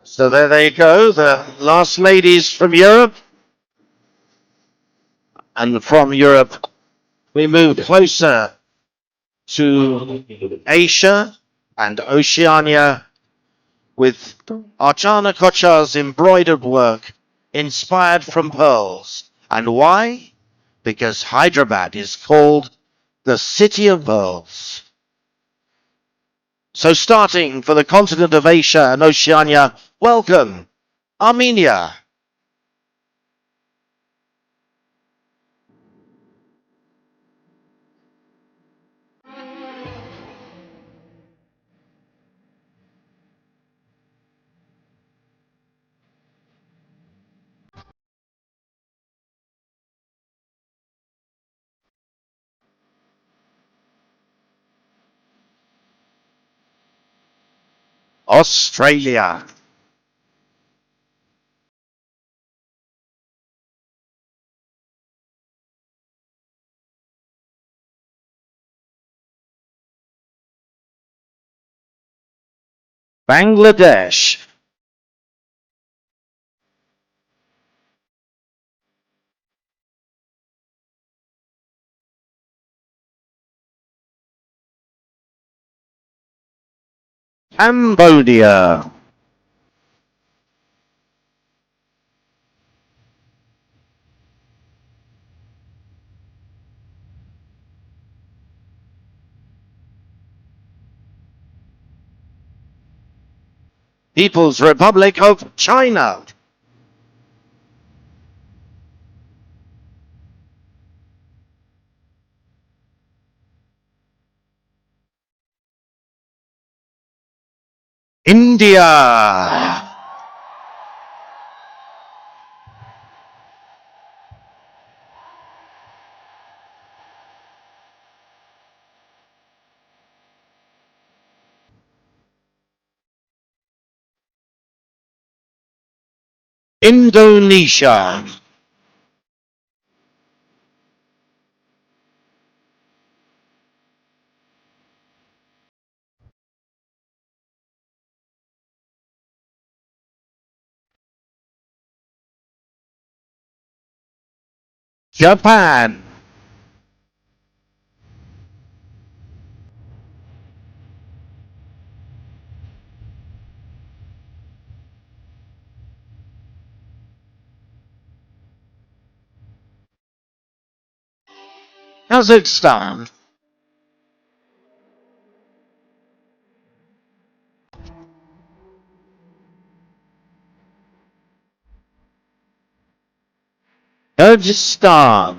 So there they go, the last ladies from Europe. And from Europe, we move closer to Asia and Oceania with Arjana Kochar's embroidered work inspired from pearls. And why? Because Hyderabad is called the City of Pearls. So starting for the continent of Asia and Oceania, welcome, Armenia. Australia. Bangladesh. Cambodia. People's Republic of China. India. Indonesia. Japan. Kazakhstan. Kyrgyzstan.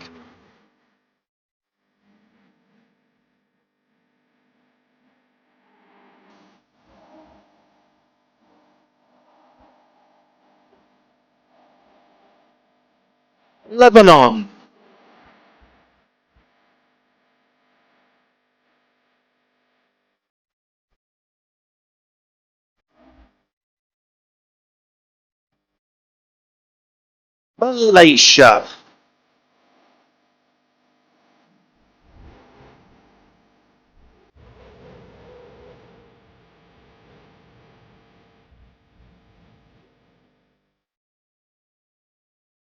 Lebanon. Malaysia.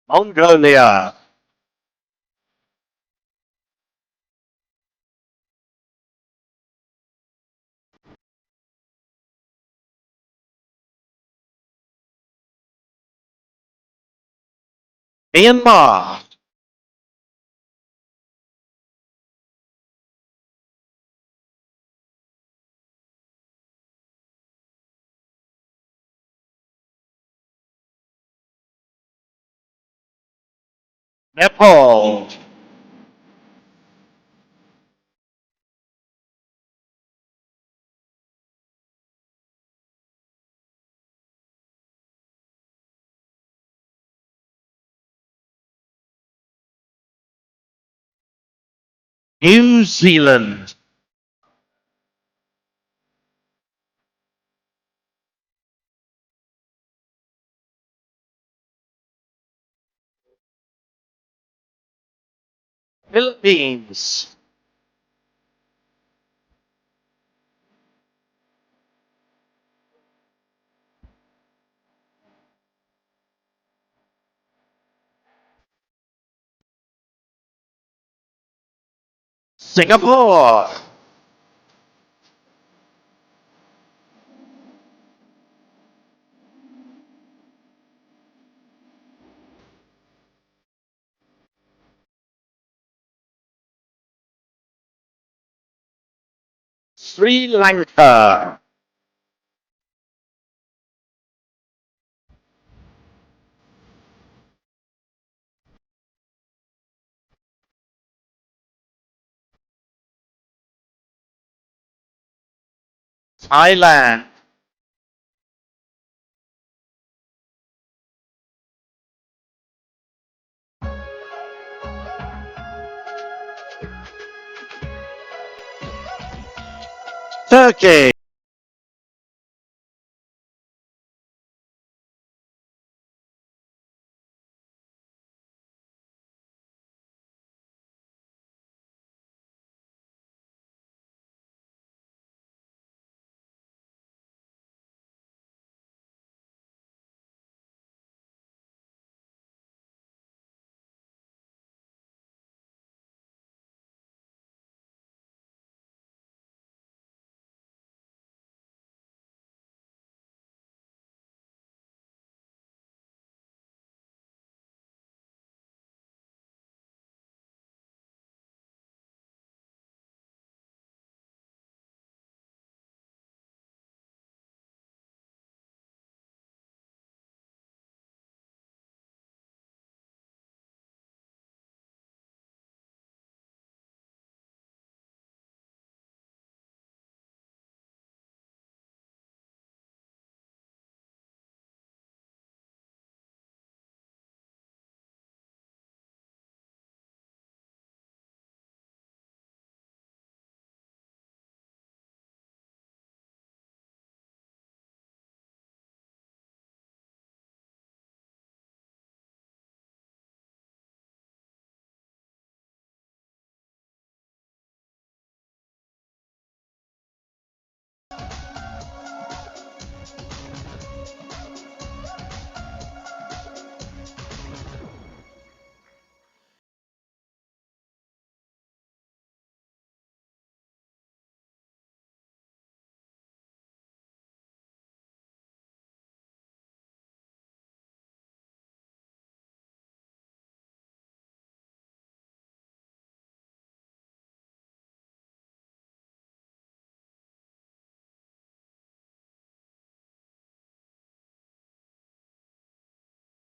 Mongolia. Myanmar. Nepal. New Zealand. Philippines. Singapore. Sri Lanka. Thailand. Turkey.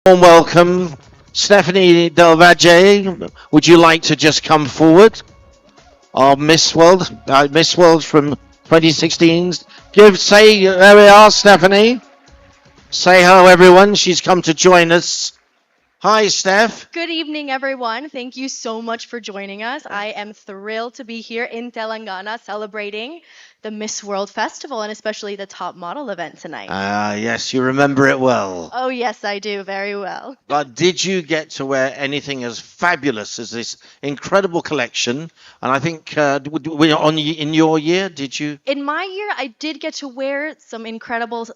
Warm welcome. Stephanie Del Valle, would you like to just come forward? Our Miss World from 2016. There we are, Stephanie. Say hello, everyone. She's come to join us. Hi, Steph. Good evening, everyone. Thank you so much for joining us. I am thrilled to be here in Telangana celebrating the Miss World Festival and especially the top model event tonight. Yes, you remember it well. Oh, yes, I do very well. But did you get to wear anything as fabulous as this incredible collection? And I think in your year, did you? In my year, I did get to wear some incredible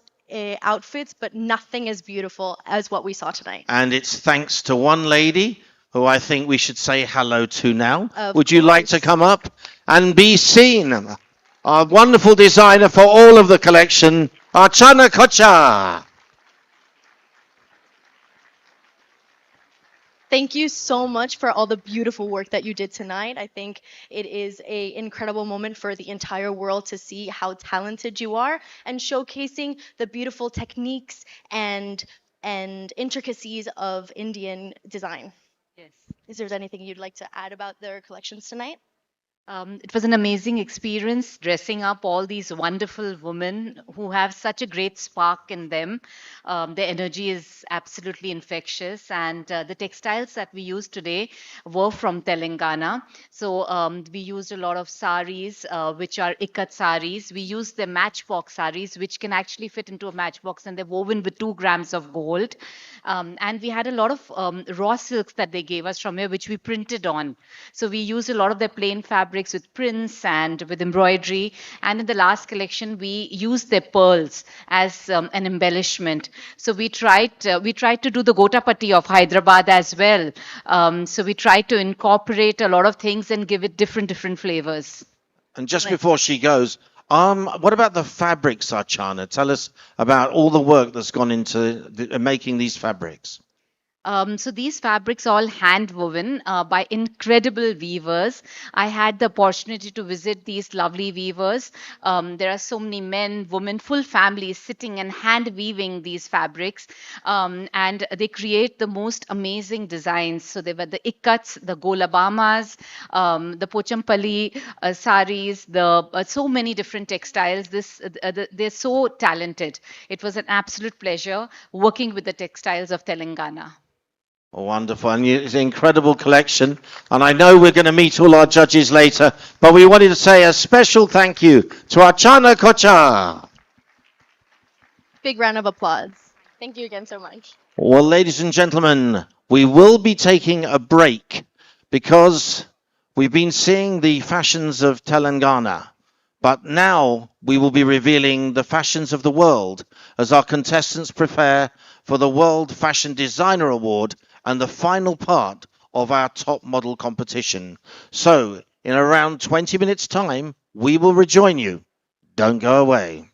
outfits, but nothing as beautiful as what we saw tonight. And it's thanks to one lady who I think we should say hello to now. Of Would you like to course. come up and be seen? Our wonderful designer for all of the collection, Archana Kocha. Thank you so much for all the beautiful work that you did tonight. I think it is a incredible moment for the entire world to see how talented you are and showcasing the beautiful techniques and intricacies of Indian design. Yes. Is there anything you'd like to add about their collections tonight? It was an amazing experience dressing up all these wonderful women who have such a great spark in them. Their energy is absolutely infectious, and the textiles that we used today were from Telangana. So we used a lot of saris, which are ikat saris. We used the matchbox saris, which can actually fit into a matchbox, and they're woven with 2 grams of gold. And we had a lot of raw silks that they gave us from here, which we printed on. So we used a lot of their plain fabric fabrics with prints and with embroidery. And in the last collection, we used their pearls as an embellishment. So we tried to do the Gotapati of Hyderabad as well. So we tried to incorporate a lot of things and give it different flavors. And just before she goes, what about the fabrics, Archana? Tell us about all the work that's gone into making these fabrics. So these fabrics all hand woven by incredible weavers. I had the opportunity to visit these lovely weavers. There are so many men, women, full families sitting and hand weaving these fabrics, and they create the most amazing designs. So they were the ikkats, the golabamas, the pochampali saris, the so many different textiles. They're so talented. It was an absolute pleasure working with the textiles of Telangana. Wonderful. And it's an incredible collection. And I know we're going to meet all our judges later, but we wanted to say a special thank you to Archana Kocha. Big round of applause. Thank you again so much. Well, ladies and gentlemen, we will be taking a break because we've been seeing the fashions of Telangana. But now we will be revealing the fashions of the world as our contestants prepare for the World Fashion Designer Award and the final part of our top model competition. So, in around 20 minutes' time, we will rejoin you. Don't go away.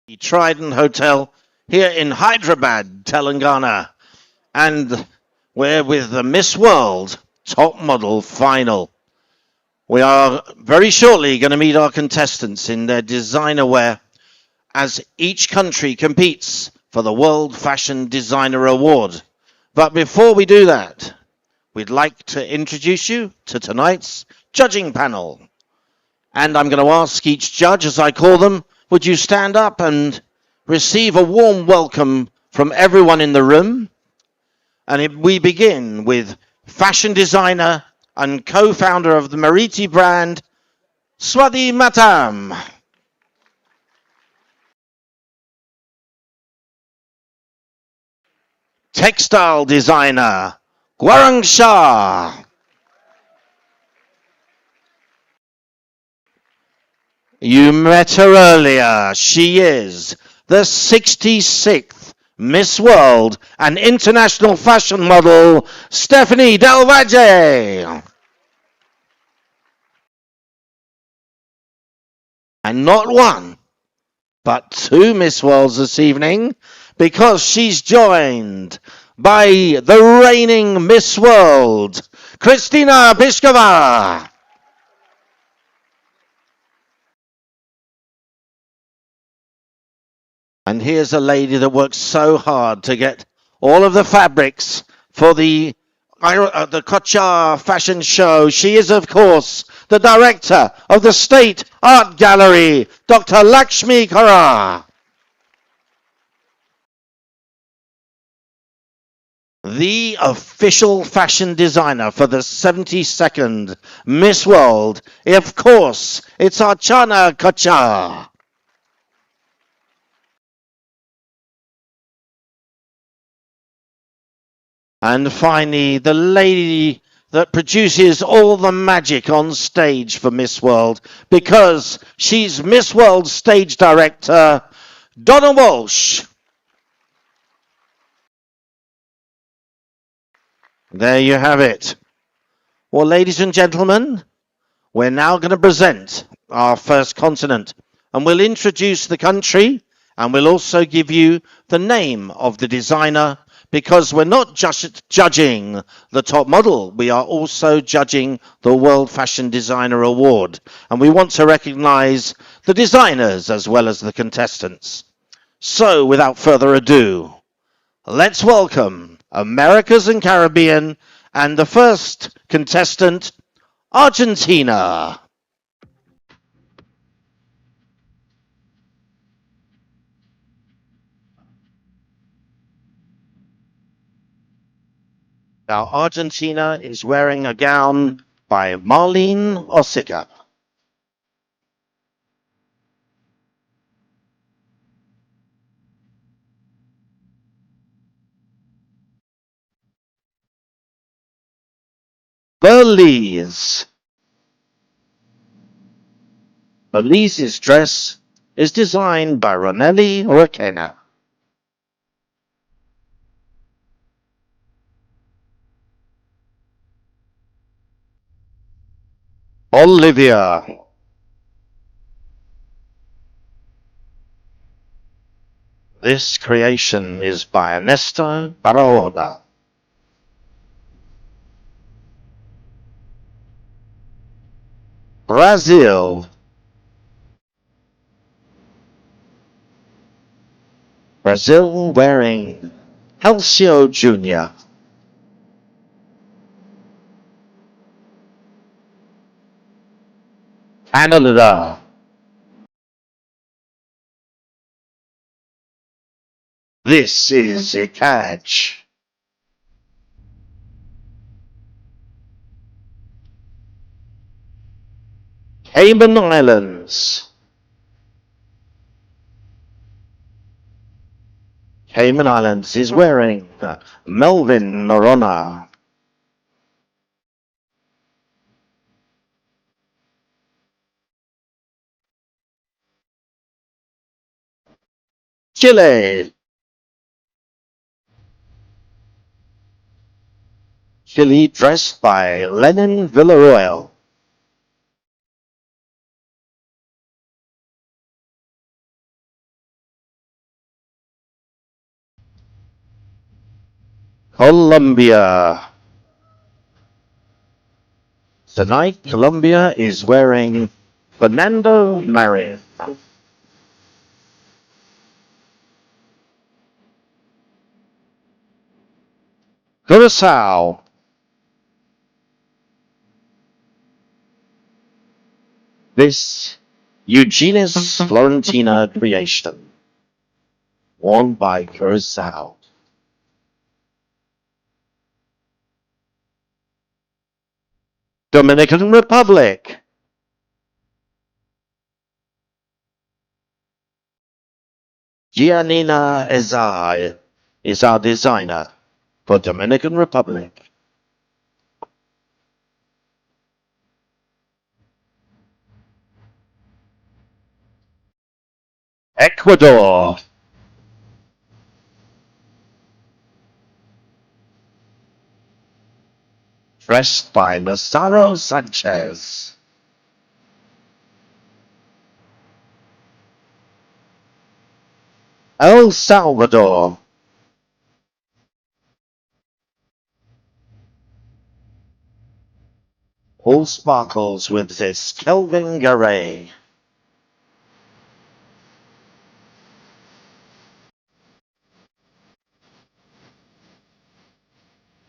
the Trident Hotel here in Hyderabad, Telangana. And we're with the Miss World Top Model Final. We are very shortly going to meet our contestants in their designer wear as each country competes for the World Fashion Designer Award. But before we do that, we'd like to introduce you to tonight's judging panel. And I'm going to ask each judge, as I call them, would you stand up and receive a warm welcome from everyone in the room? And we begin with fashion designer and co-founder of the Mariti brand, Swati Matam. Textile designer, Gwarang Shah. You met her earlier. She is the 66th Miss World and International Fashion Model, Stephanie Del Valle. And not one, but two Miss Worlds this evening, because she's joined by the reigning Miss World, Kristina Pliskova. And here's a lady that works so hard to get all of the fabrics for the Kochar fashion show. She is, of course, the director of the State Art Gallery, Dr. Lakshmi Kara. The official fashion designer for the 72nd Miss World. Of course, it's Archana Kochar. And finally, the lady that produces all the magic on stage for Miss World, because she's Miss World stage director, Donna Walsh. There you have it. Well, ladies and gentlemen, we're now going to present our first continent, and we'll introduce the country, and we'll also give you the name of the designer, because we're not just judging the top model, we are also judging the World Fashion Designer Award. And we want to recognize the designers as well as the contestants. So, without further ado, let's welcome Americas and Caribbean and the first contestant, Argentina. Now, Argentina is wearing a gown by Marlene Osica. Belize. Belize's dress is designed by Ronelli Requena. Bolivia. This creation is by Ernesto Barahona. Brazil. Brazil wearing Halcio Jr. Canada. This is a catch. Cayman Islands. Cayman Islands is wearing Melvin Noronha. Chile. Chile dressed by Lenin Villarroel. Colombia. Tonight, Colombia is wearing Fernando Marin. Curacao. This Eugenus Florentina creation, worn by Curacao. Dominican Republic. Giannina Ezai is our designer for Dominican Republic. Ecuador. Dressed by Nazaro Sanchez. El Salvador. All sparkles with this Kelvin Garay.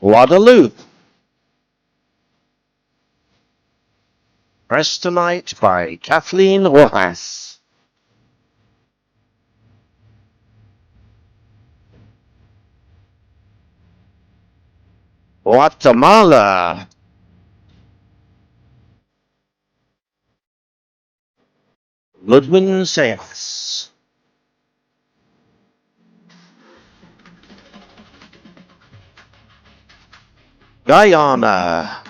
Guadeloupe. Pressed tonight by Kathleen Rojas. Guatemala. Ludwin Sayas. Guyana.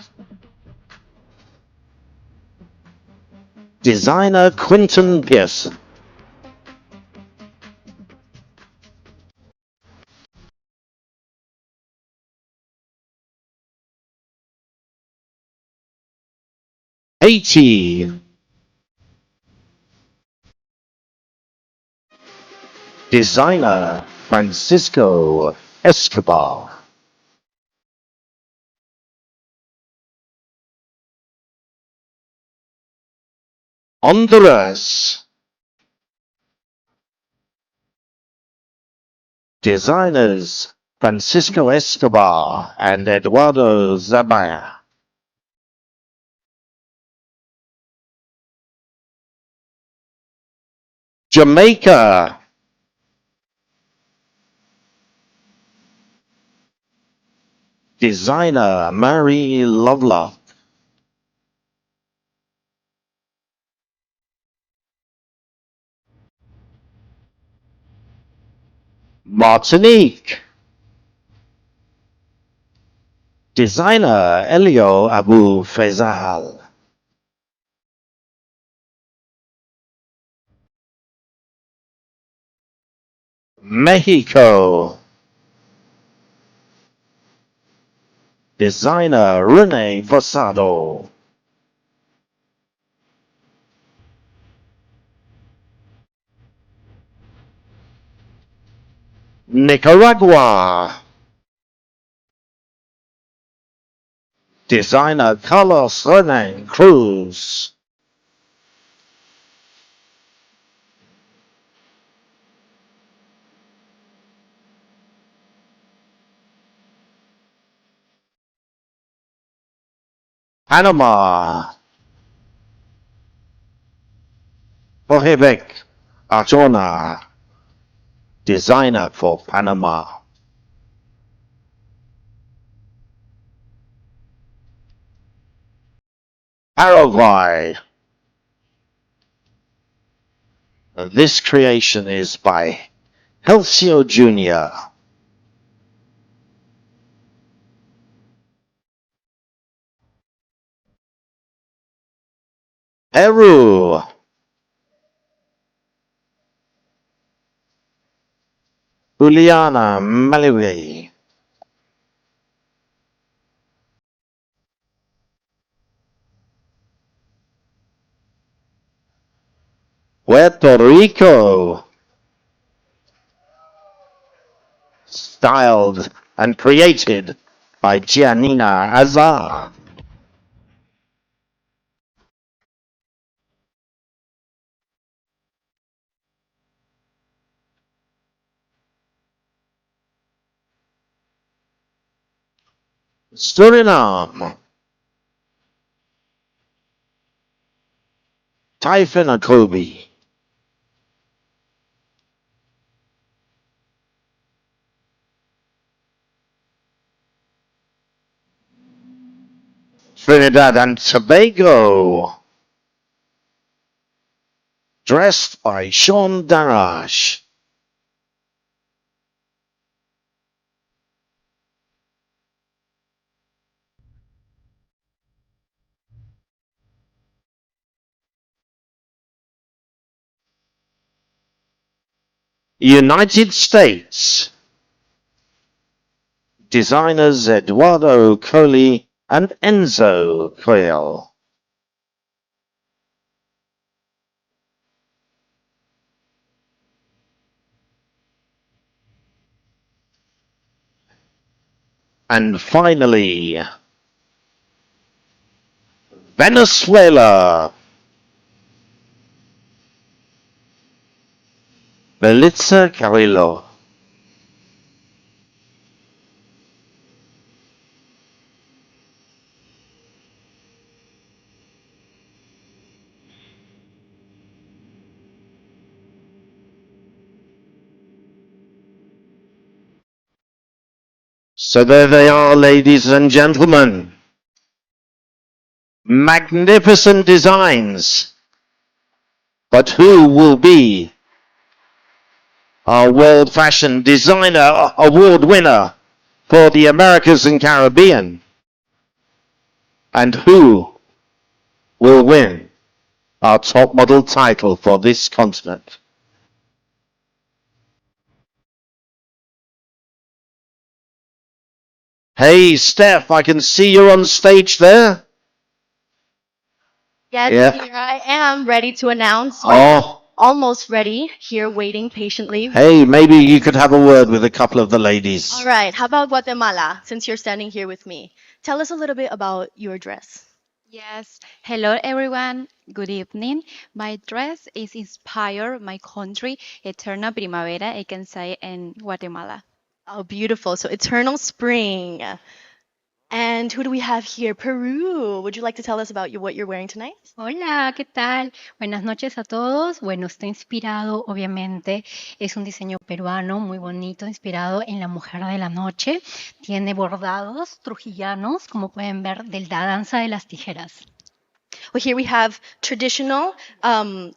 Designer Quinton Pearson. Haiti. Designer Francisco Escobar. Honduras. Designers Francisco Escobar and Eduardo Zabaya. Jamaica. Designer Mary Lovelock. Martinique. Designer Elio Abu Faisal. Mexico. Designer Rene Fosado. Nicaragua. Designer Carlos Rene Cruz. Panama. Jorge Arjona. Designer for Panama. Paraguay. This creation is by Helcio Jr. Peru. Juliana Malawi. Puerto Rico. Styled and created by Giannina Azar. Suriname, Typhon Akobi. Trinidad and Tobago, dressed by Sean Darash. United States, designers Eduardo Coley and Enzo Coelho. And finally, Venezuela, Belitza Carrillo. So there they are, ladies and gentlemen. Magnificent designs. But who will be our World Fashion Designer Award winner for the Americas and Caribbean? And who will win our top model title for this continent? Hey, Steph, I can see you're on stage there. Yes, Yeah. here I am, ready to announce. Oh, Almost ready, here waiting patiently. hey, maybe you could have a word with a couple of the ladies. All right, how about Guatemala, since you're standing here with me? Tell us a little bit about your dress. Yes, hello everyone. Good evening. My dress is inspired my country, Eterna Primavera, I can say in Guatemala. Oh, beautiful. So, Eternal Spring. And who do we have here? Peru. Would you like to tell us about what you're wearing tonight? Hola, ¿qué tal? Buenas noches a todos. Bueno, está inspirado, obviamente, es un diseño peruano muy bonito, inspirado en la mujer de la noche. Tiene bordados trujillanos, como pueden ver, de la danza de las tijeras. Well, here we have traditional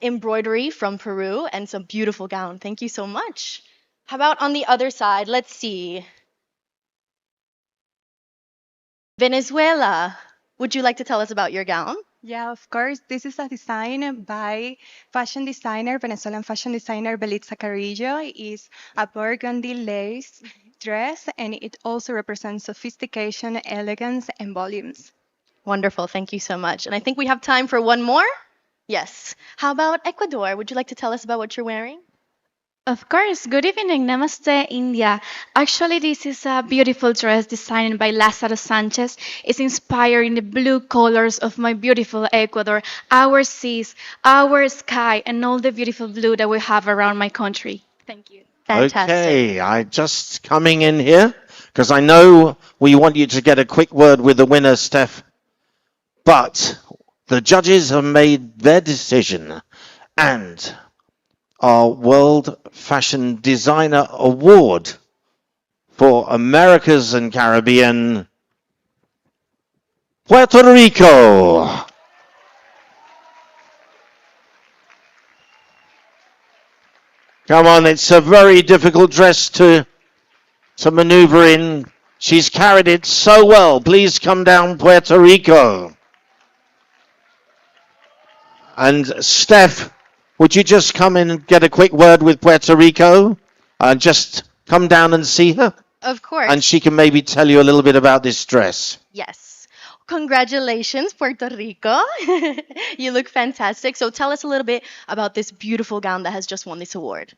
embroidery from Peru and some beautiful gown. Thank you so much. How about on the other side? Let's see. Venezuela. Would you like to tell us about your gown? Yeah, of course. This is a design by fashion designer, Venezuelan fashion designer Belitza Carrillo. It's a burgundy lace dress, and it also represents sophistication, elegance, and volumes. Wonderful. Thank you so much. And I think we have time for one more. Yes. How about Ecuador? Would you like to tell us about what you're wearing? Of course. Good evening. Namaste, India. Actually, this is a beautiful dress designed by Lázaro Sanchez. It's inspired in the blue colors of my beautiful Ecuador, our seas, our sky, and all the beautiful blue that we have around my country. Thank you. Fantastic. Okay, I just coming in here because I know we want you to get a quick word with the winner, Steph. But the judges have made their decision, and our World Fashion Designer Award for Americas and Caribbean, Puerto Rico. Come on, it's a very difficult dress to maneuver in. She's carried it so well. Please come down, Puerto Rico. And Steph, would you just come in and get a quick word with Puerto Rico? And just come down and see her? Of course. And she can maybe tell you a little bit about this dress. Yes. Congratulations, Puerto Rico. You look fantastic. So tell us a little bit about this beautiful gown that has just won this award.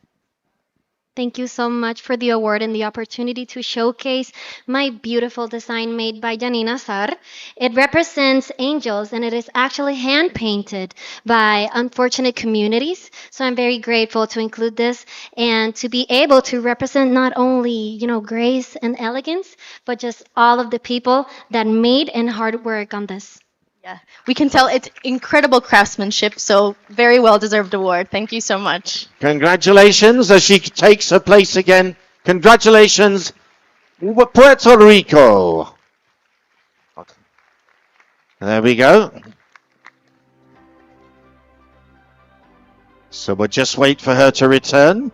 Thank you so much for the award and the opportunity to showcase my beautiful design made by Janina Sar. It represents angels and it is actually hand painted by unfortunate communities. So I'm very grateful to include this and to be able to represent not only, grace and elegance, but just all of the people that made and hard work on this. Yeah, we can tell it's incredible craftsmanship, so very well deserved award. Thank you so much. Congratulations as she takes her place again. Congratulations, Puerto Rico. There we go. So we'll just wait for her to return.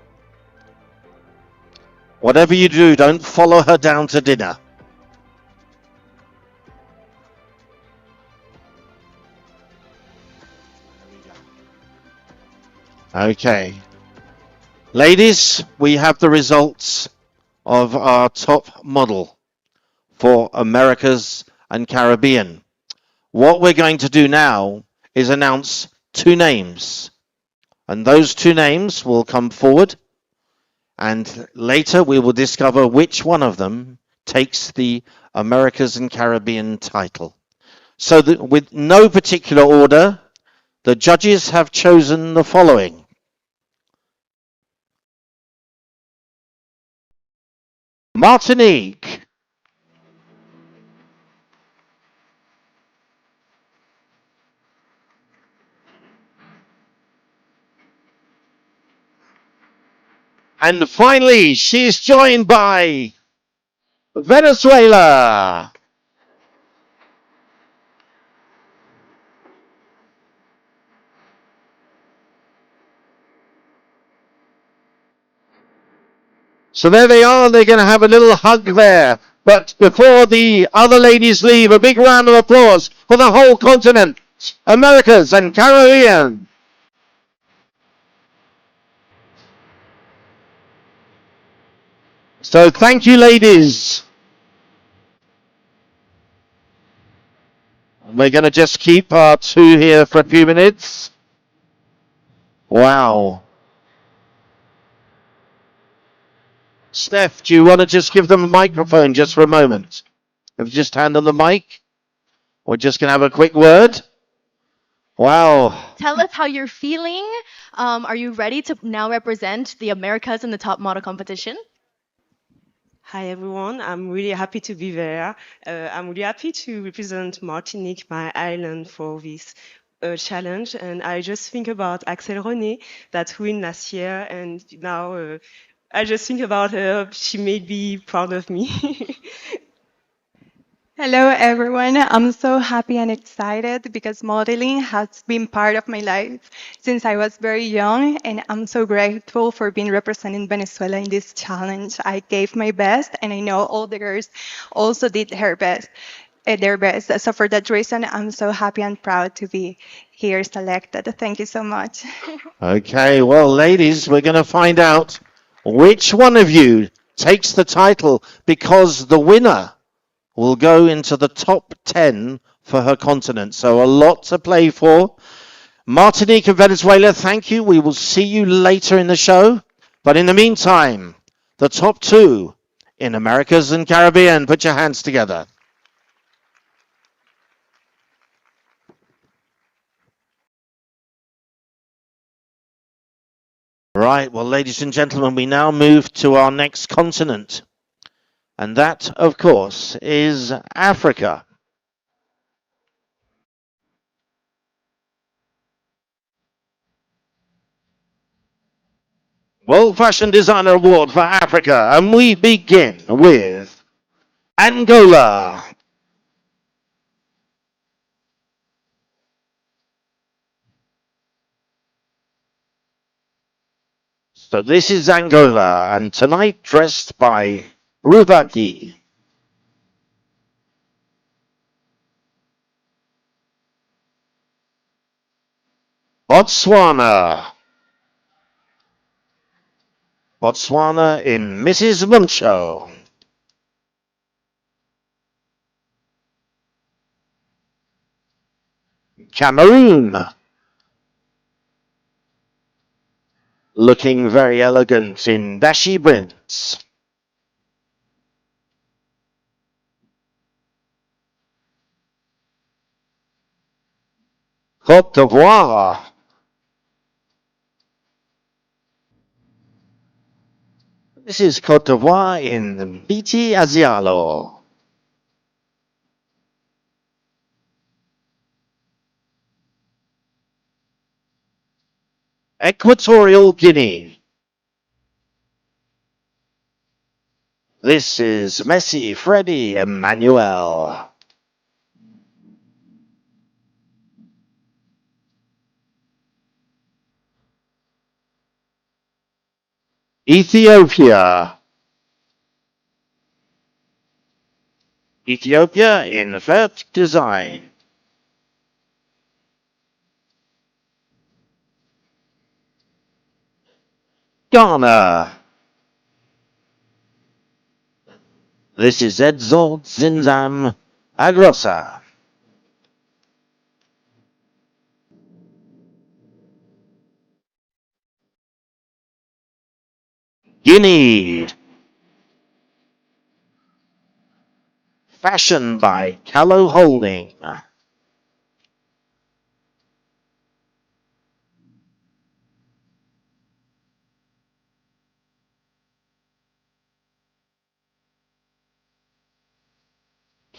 Whatever you do, don't follow her down to dinner. Okay. Ladies, we have the results of our top model for Americas and Caribbean. What we're going to do now is announce two names. And those two names will come forward. And later we will discover which one of them takes the Americas and Caribbean title. So that with no particular order, the judges have chosen the following. Martinique, and finally she is joined by Venezuela. So there they are. They're going to have a little hug there. But before the other ladies leave, a big round of applause for the whole continent, Americas and Caribbean. So thank you, ladies. We're going to just keep our two here for a few minutes. Wow. Steph, do you want to just give them a microphone just for a moment? If you just hand them the mic, we're just going to have a quick word. Wow. Tell us how you're feeling. Are you ready to now represent the Americas in the top model competition? Hi everyone, I'm really happy to be there. I'm really happy to represent Martinique, my island, for this challenge. And I just think about Axel René that won last year, and now I just think about her. She made me proud of me. Hello, everyone. I'm so happy and excited because modeling has been part of my life since I was very young, and I'm so grateful for being representing Venezuela in this challenge. I gave my best, and I know all the girls also did their best. So for that reason, I'm so happy and proud to be here selected. Thank you so much. Okay, well, ladies, we're going to find out which one of you takes the title because the winner will go into the top 10 for her continent. So a lot to play for. Martinique and Venezuela, thank you. We will see you later in the show. But in the meantime, the top two in Americas and Caribbean, put your hands together. Right, well, ladies and gentlemen, we now move to our next continent. And that, of course, is Africa. World Fashion Designer Award for Africa. And we begin with Angola. So this is Angola, and tonight dressed by Rubaki. Botswana. Botswana in Mrs. Muncho. Cameroon. looking very elegant in dashy prints. Côte d'Ivoire. This is Côte d'Ivoire in BT Asialo. Equatorial Guinea. This is Messi, Freddy, Emmanuel. Ethiopia. Ethiopia in Vert design. Ghana. This is Edzo Zinzam Agrosa. Guinea. Fashioned by Callow Holding.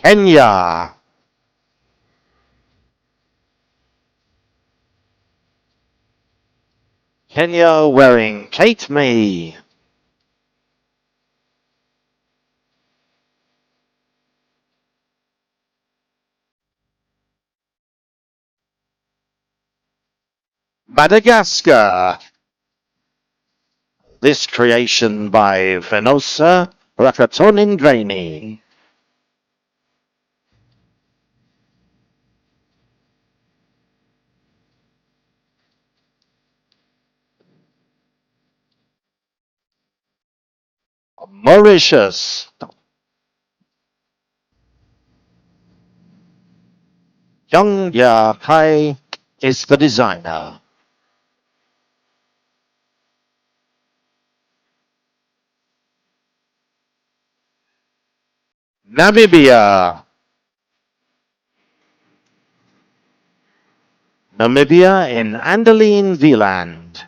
Kenya. Kenya wearing Kate May. Madagascar. This creation by Venosa Rakatonindreni. Mauritius. Young Ya Kai is the designer. Namibia. Namibia in Andaline Viland.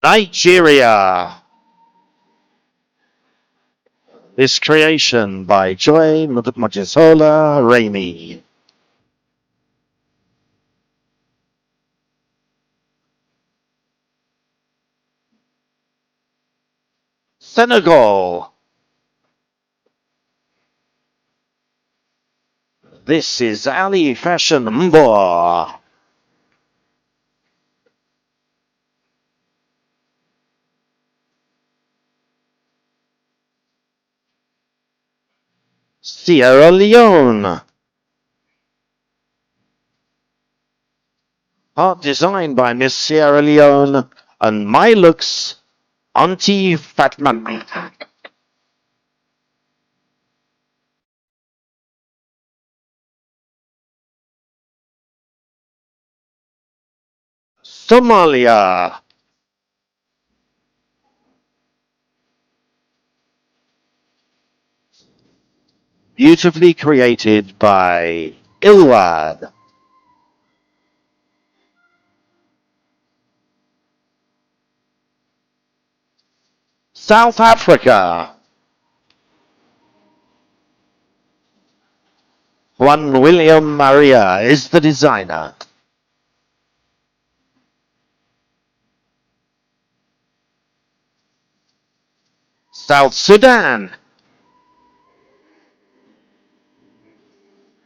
Nigeria. This creation by Joy Majisola Raimi. Senegal. This is Ali Fashion Mbo. Sierra Leone. Art designed by Miss Sierra Leone and My Looks Auntie Fatman. Somalia. Beautifully created by Ilwad. South Africa. Juan William Maria is the designer. South Sudan.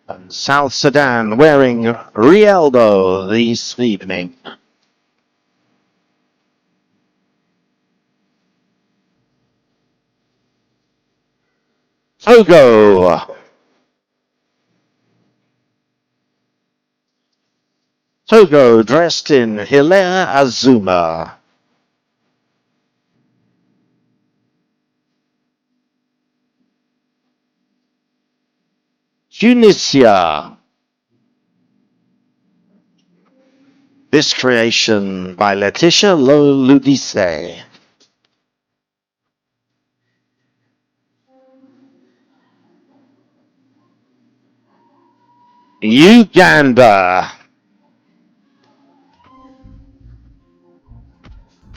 And South Sudan wearing Rialdo this evening. Togo. Togo dressed in Hilaire Azuma. Tunisia. This creation by Laetitia Ludice. Uganda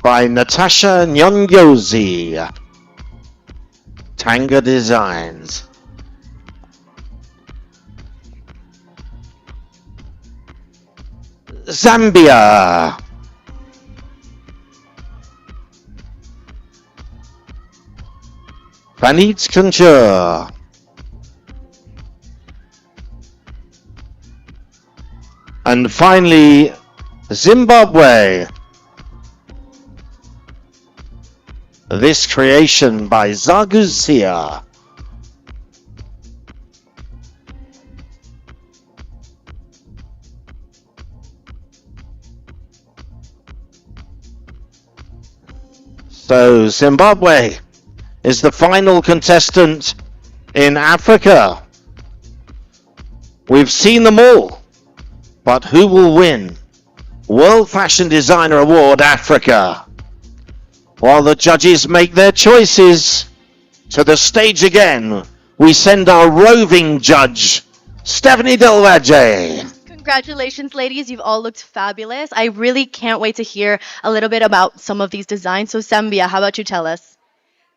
by Natasha Nyongozi. Tanga Designs. Zambia Vanit Couture. And finally, Zimbabwe. This creation by Zagusia. So Zimbabwe is the final contestant in Africa. We've seen them all, but who will win? World Fashion Designer Award Africa. While the judges make their choices, to the stage again, we send our roving judge, Stephanie Del Valle. Congratulations, ladies. You've all looked fabulous. I really can't wait to hear a little bit about some of these designs. So, Zambia, how about you tell us?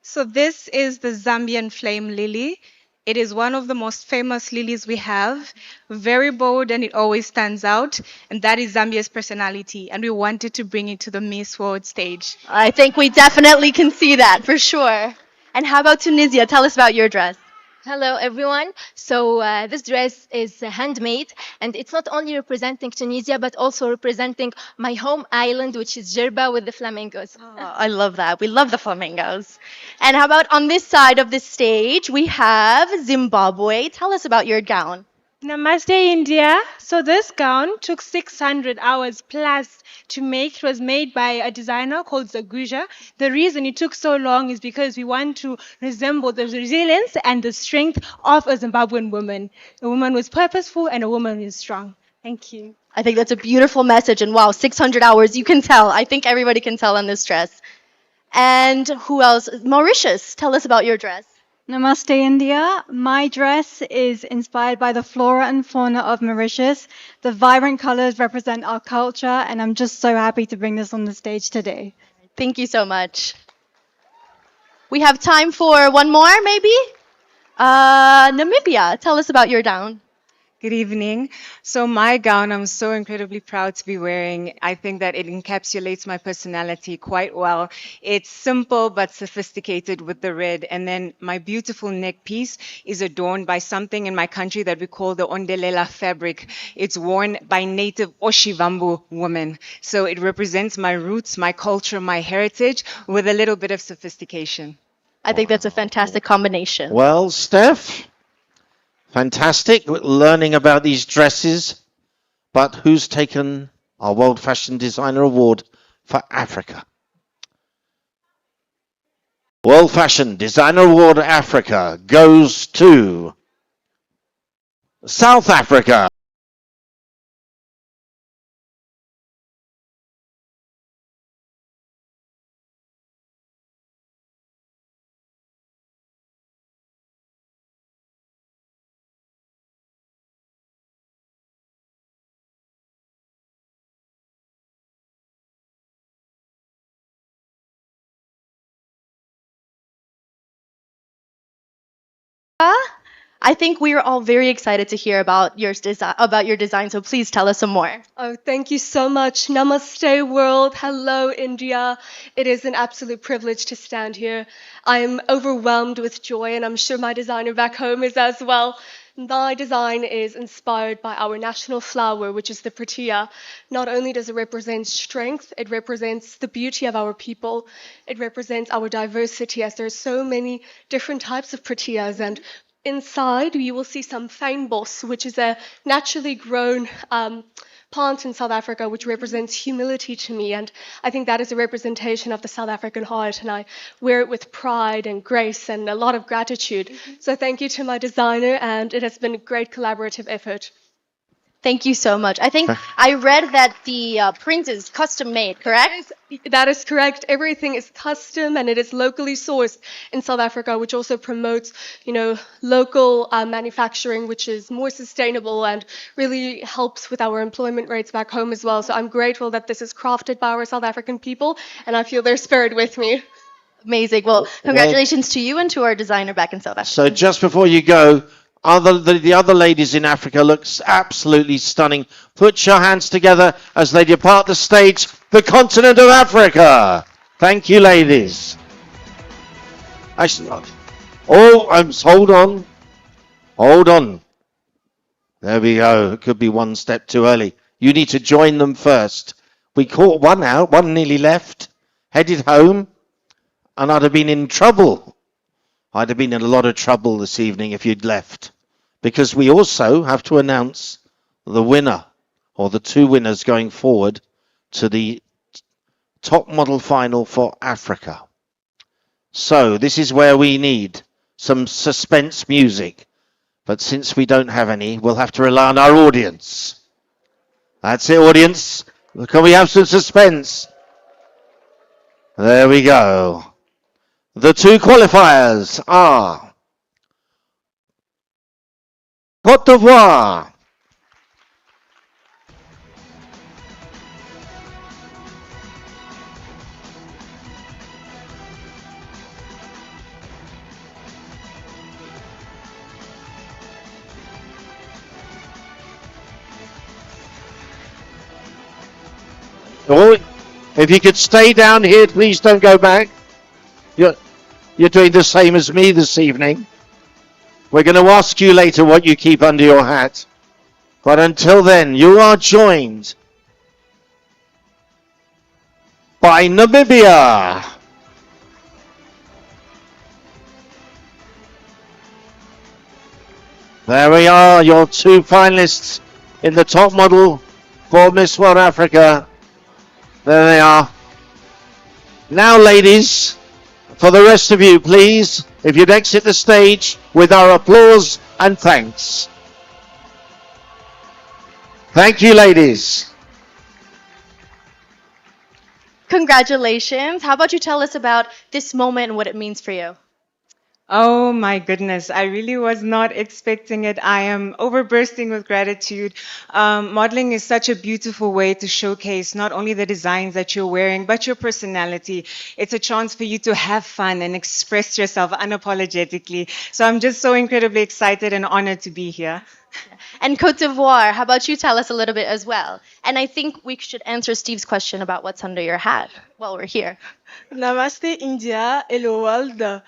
So this is the Zambian flame lily. It is one of the most famous lilies we have, very bold and it always stands out. And that is Zambia's personality. And we wanted to bring it to the Miss World stage. I think we definitely can see that for sure. And how about Tunisia? Tell us about your dress. Hello, everyone. So this dress is handmade, and it's not only representing Tunisia, but also representing my home island, which is Jerba with the flamingos. Oh, I love that. We love the flamingos. And how about on this side of the stage, we have Zimbabwe. Tell us about your gown. Namaste, India. So this gown took 600 hours plus to make. It was made by a designer called Zaguja. The reason it took so long is because we want to resemble the resilience and the strength of a Zimbabwean woman. A woman who is purposeful and a woman who is strong. Thank you. I think that's a beautiful message. And wow, 600 hours, you can tell. I think everybody can tell on this dress. And who else? Mauritius, tell us about your dress. Namaste, India. My dress is inspired by the flora and fauna of Mauritius. The vibrant colors represent our culture, and I'm just so happy to bring this on the stage today. Thank you so much. We have time for one more, maybe? Namibia, tell us about your gown. Good evening. So my gown, I'm so incredibly proud to be wearing. I think that it encapsulates my personality quite well. It's simple but sophisticated with the red. And then my beautiful neck piece is adorned by something in my country that we call the Ondelela fabric. It's worn by native Oshivambu women. So it represents my roots, my culture, my heritage with a little bit of sophistication. I think that's a fantastic combination. Well, Steph, fantastic learning about these dresses. But who's taken our World Fashion Designer Award for Africa? World Fashion Designer Award Africa goes to South Africa. I think we are all very excited to hear about your design, so please tell us some more. Oh, thank you so much. Namaste, world. Hello, India. It is an absolute privilege to stand here. I am overwhelmed with joy, and I'm sure my designer back home is as well. My design is inspired by our national flower, which is the protea. Not only does it represent strength, it represents the beauty of our people. It represents our diversity, as there are so many different types of proteas, and inside, you will see some fynbos, which is a naturally grown plant in South Africa, which represents humility to me. And I think that is a representation of the South African heart. And I wear it with pride and grace and a lot of gratitude. So thank you to my designer, and it has been a great collaborative effort. Thank you so much. I think I read that the print is custom made, correct? That is correct. Everything is custom and it is locally sourced in South Africa, which also promotes, local manufacturing, which is more sustainable and really helps with our employment rates back home as well. So I'm grateful that this is crafted by our South African people, and I feel their spirit with me. Amazing. Well, congratulations to you and to our designer back in South Africa. So just before you go, the other ladies in Africa looks absolutely stunning. Put your hands together as they depart the stage, the continent of Africa. Thank you, ladies. Actually, hold on. Hold on. There we go. It could be one step too early. You need to join them first. We caught one out. One nearly left, headed home, and I'd have been in trouble. I'd have been in a lot of trouble this evening if you'd left, because we also have to announce the winner, or the two winners going forward to the top model final for Africa. So this is where we need some suspense music, but since we don't have any, we'll have to rely on our audience. That's it, audience. Can we have some suspense? There we go. The two qualifiers are Côte d'Ivoire. Oh, if you could stay down here, please don't go back. You're doing the same as me this evening. We're going to ask you later what you keep under your hat. But until then, you are joined by Namibia. There we are, your two finalists in the top model for Miss World Africa. There they are. Now, ladies, for the rest of you, please, if you'd exit the stage with our applause and thanks. Thank you, ladies. Congratulations. How about you tell us about this moment and what it means for you? Oh my goodness, I really was not expecting it. I am overbursting with gratitude. Modeling is such a beautiful way to showcase not only the designs that you're wearing, but your personality. It's a chance for you to have fun and express yourself unapologetically. So I'm just so incredibly excited and honored to be here. And Côte d'Ivoire, how about you tell us a little bit as well? And I think we should answer Steve's question about what's under your hat while we're here. Namaste India, hello world.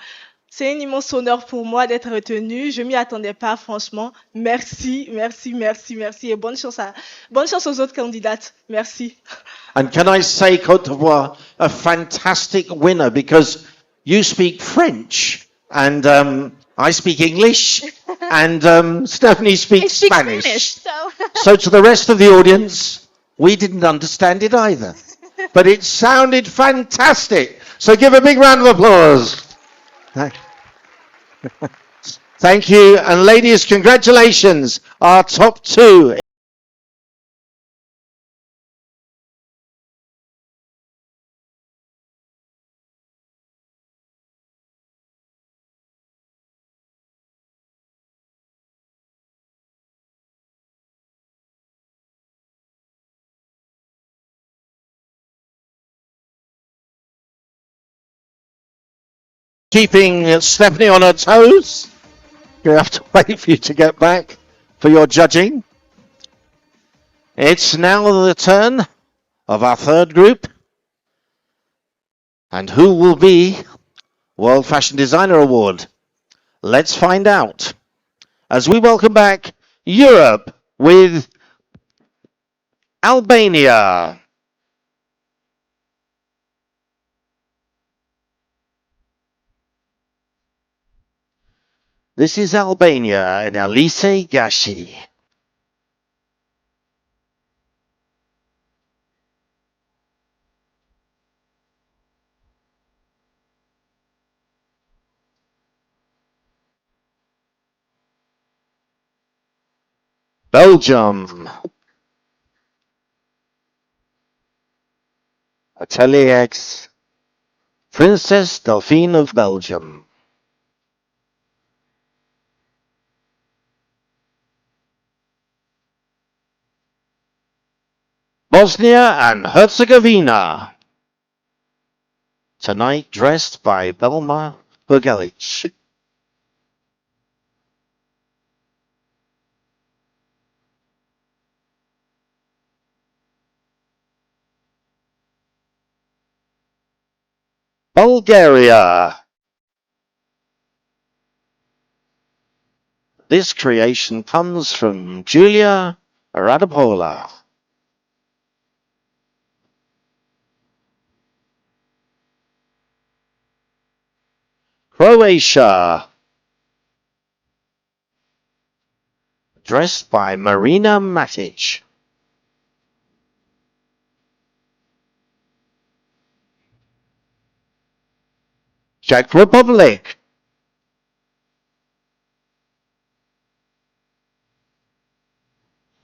C'est un immense honneur pour moi d'être retenue. Je m'y attendais pas, franchement. Merci, merci, merci, merci. Et bonne chance aux autres candidates. Merci. And can I say, Côte d'Ivoire, a fantastic winner, because you speak French and I speak English and Stephanie speaks Spanish. So to the rest of the audience, we didn't understand it either. But it sounded fantastic. So give a big round of applause. Thank you. And ladies, congratulations. Our top two. Keeping Stephanie on her toes. You have to wait for you to get back for your judging. It's now the turn of our third group. And who will be World Fashion Designer Award? Let's find out as we welcome back Europe with Albania. This is Albania and Elise Gashi. Belgium. Atelier X. Princess Delphine of Belgium. Bosnia and Herzegovina. Tonight dressed by Belma Burgelic. Bulgaria. This creation comes from Julia Radapola. Croatia. Dressed by Marina Matic. Czech Republic.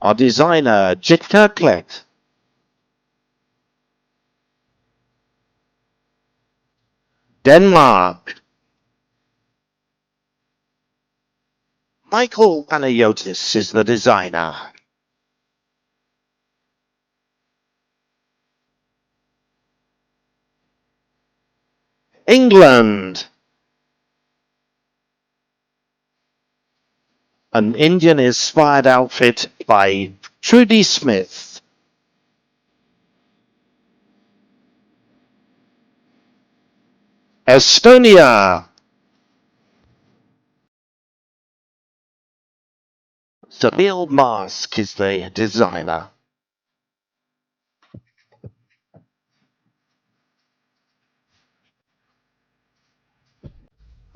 Our designer Jitka Klett. Denmark. Michael Panayotis is the designer. England. An Indian-inspired outfit by Trudy Smith. Estonia. Seville Mask is the designer.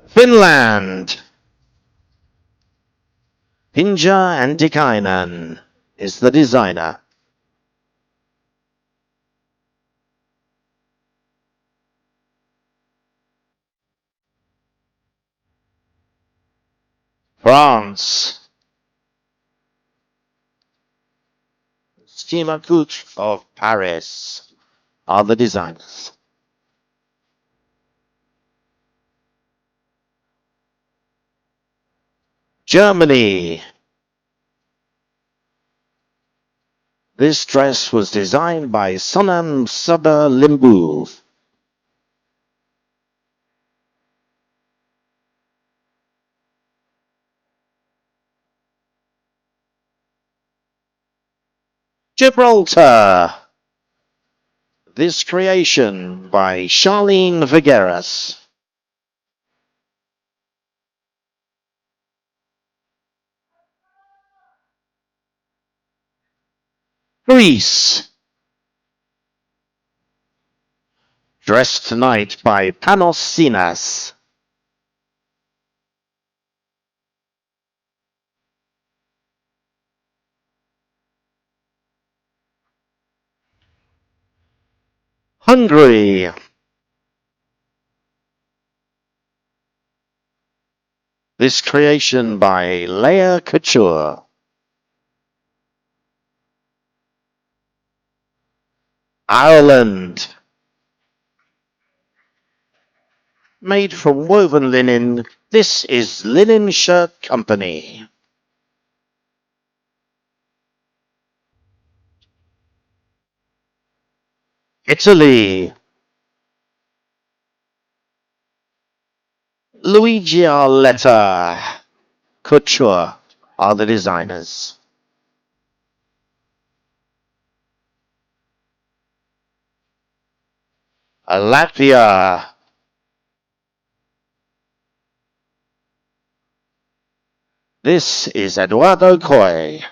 Finland. Pinja Antikainen is the designer. France. Stimakut of Paris are the designers. Germany. This dress was designed by Sonam Saber Limbu. Gibraltar. This creation by Charlene Vigueras. Greece. Dressed tonight by Panos Sinas. Hungary. This creation by Leia Couture. Ireland. Made from woven linen, this is Linen Shirt Company. Italy. Luigi Arletta Couture are the designers. Latvia. This is Eduardo Coy.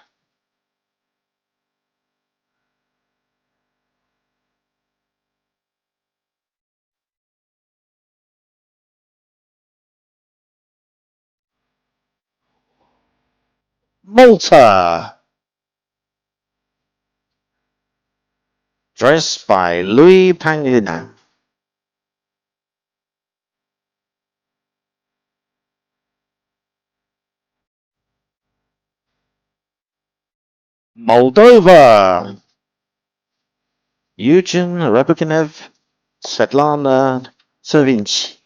Malta. Dress by Louis Pangina. Moldova. Eugen Repukhinev, Svetlana Savinci.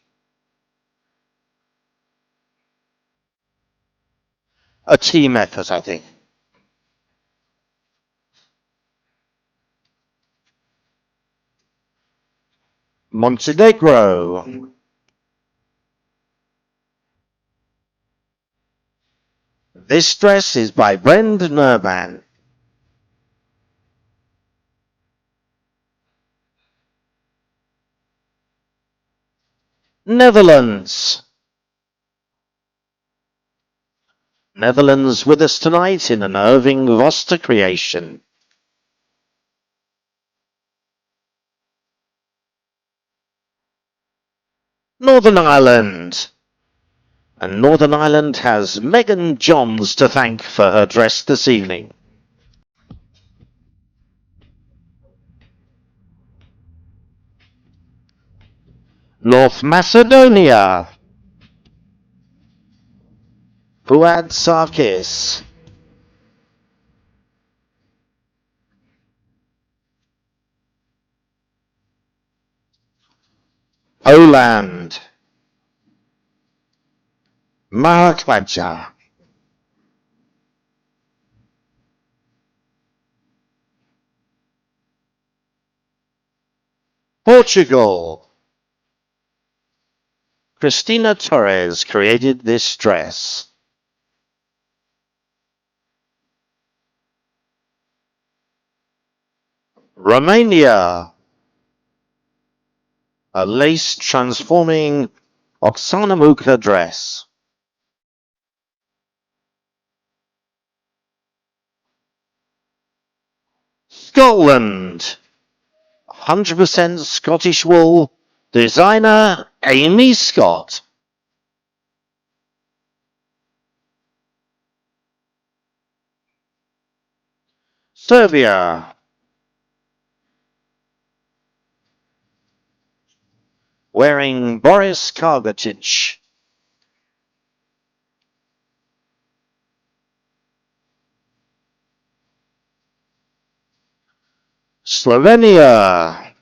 A team effort, I think. Montenegro. This dress is by Brend Nurban. Netherlands. Netherlands with us tonight in an Irving Voster creation. Northern Ireland. And Northern Ireland has Megan Johns to thank for her dress this evening. North Macedonia. Fuad Sarkis. Poland. Mark Badger. Portugal. Cristina Torres created this dress. Romania. A lace transforming Oksana Muka dress. Scotland. 100% Scottish wool. Designer Amy Scott. Serbia. Wearing Boris Kargatic. Slovenia.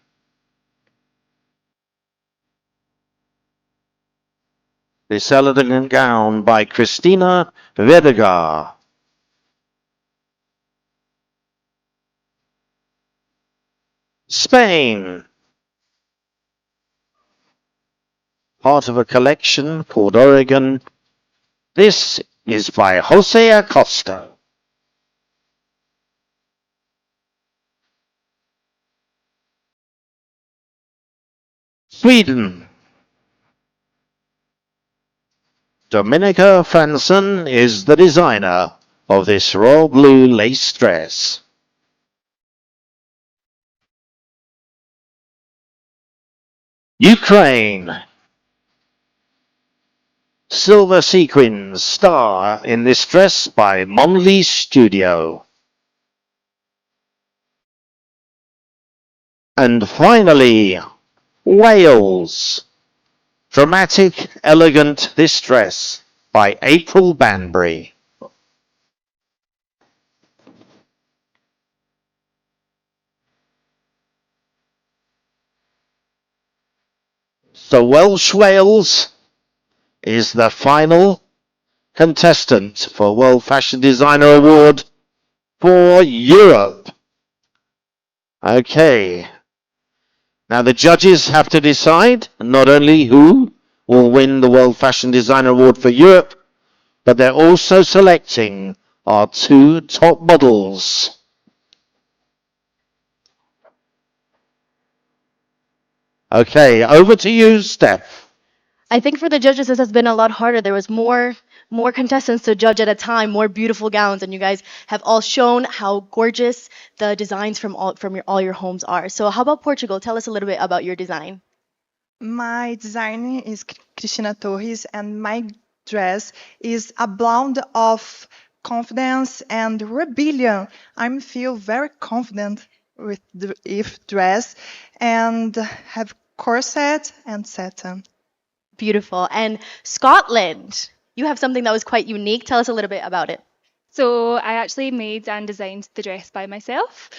This elegant gown by Christina Vedegar. Spain. Part of a collection called Oregon. This is by Jose Acosta. Sweden. Dominica Fransson is the designer of this royal blue lace dress. Ukraine. Silver sequins star in this dress by Monley Studio. And finally, Wales. Dramatic, elegant this dress by April Banbury. So Welsh Wales is the final contestant for World Fashion Designer Award for Europe. Okay. Now the judges have to decide not only who will win the World Fashion Designer Award for Europe, but they're also selecting our two top models. Okay, over to you, Steph. I think for the judges this has been a lot harder. There was more contestants to judge at a time, more beautiful gowns, and you guys have all shown how gorgeous the designs from all your homes are. So how about Portugal? Tell us a little bit about your design. My designer is Cristina Torres, and my dress is a blend of confidence and rebellion. I feel very confident with the if dress and have corset and satin. Beautiful. And Scotland, you have something that was quite unique. Tell us a little bit about it. So I actually made and designed the dress by myself.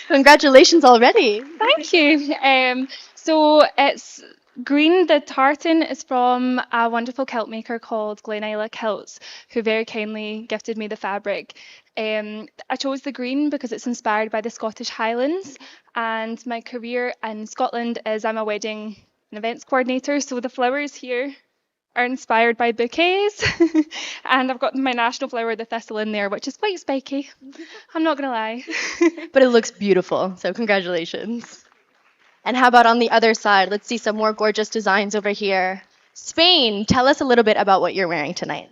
Congratulations already. Thank you. So it's green. The tartan is from a wonderful kilt maker called Glen Isla Kilts, who very kindly gifted me the fabric. I chose the green because it's inspired by the Scottish Highlands, and my career in Scotland is I'm a wedding and events coordinator. So the flowers here are inspired by bouquets, and I've got my national flower, the thistle, in there, which is quite spiky. I'm not gonna lie. But it looks beautiful, so congratulations. And how about on the other side? Let's see some more gorgeous designs over here. Spain, tell us a little bit about what you're wearing tonight.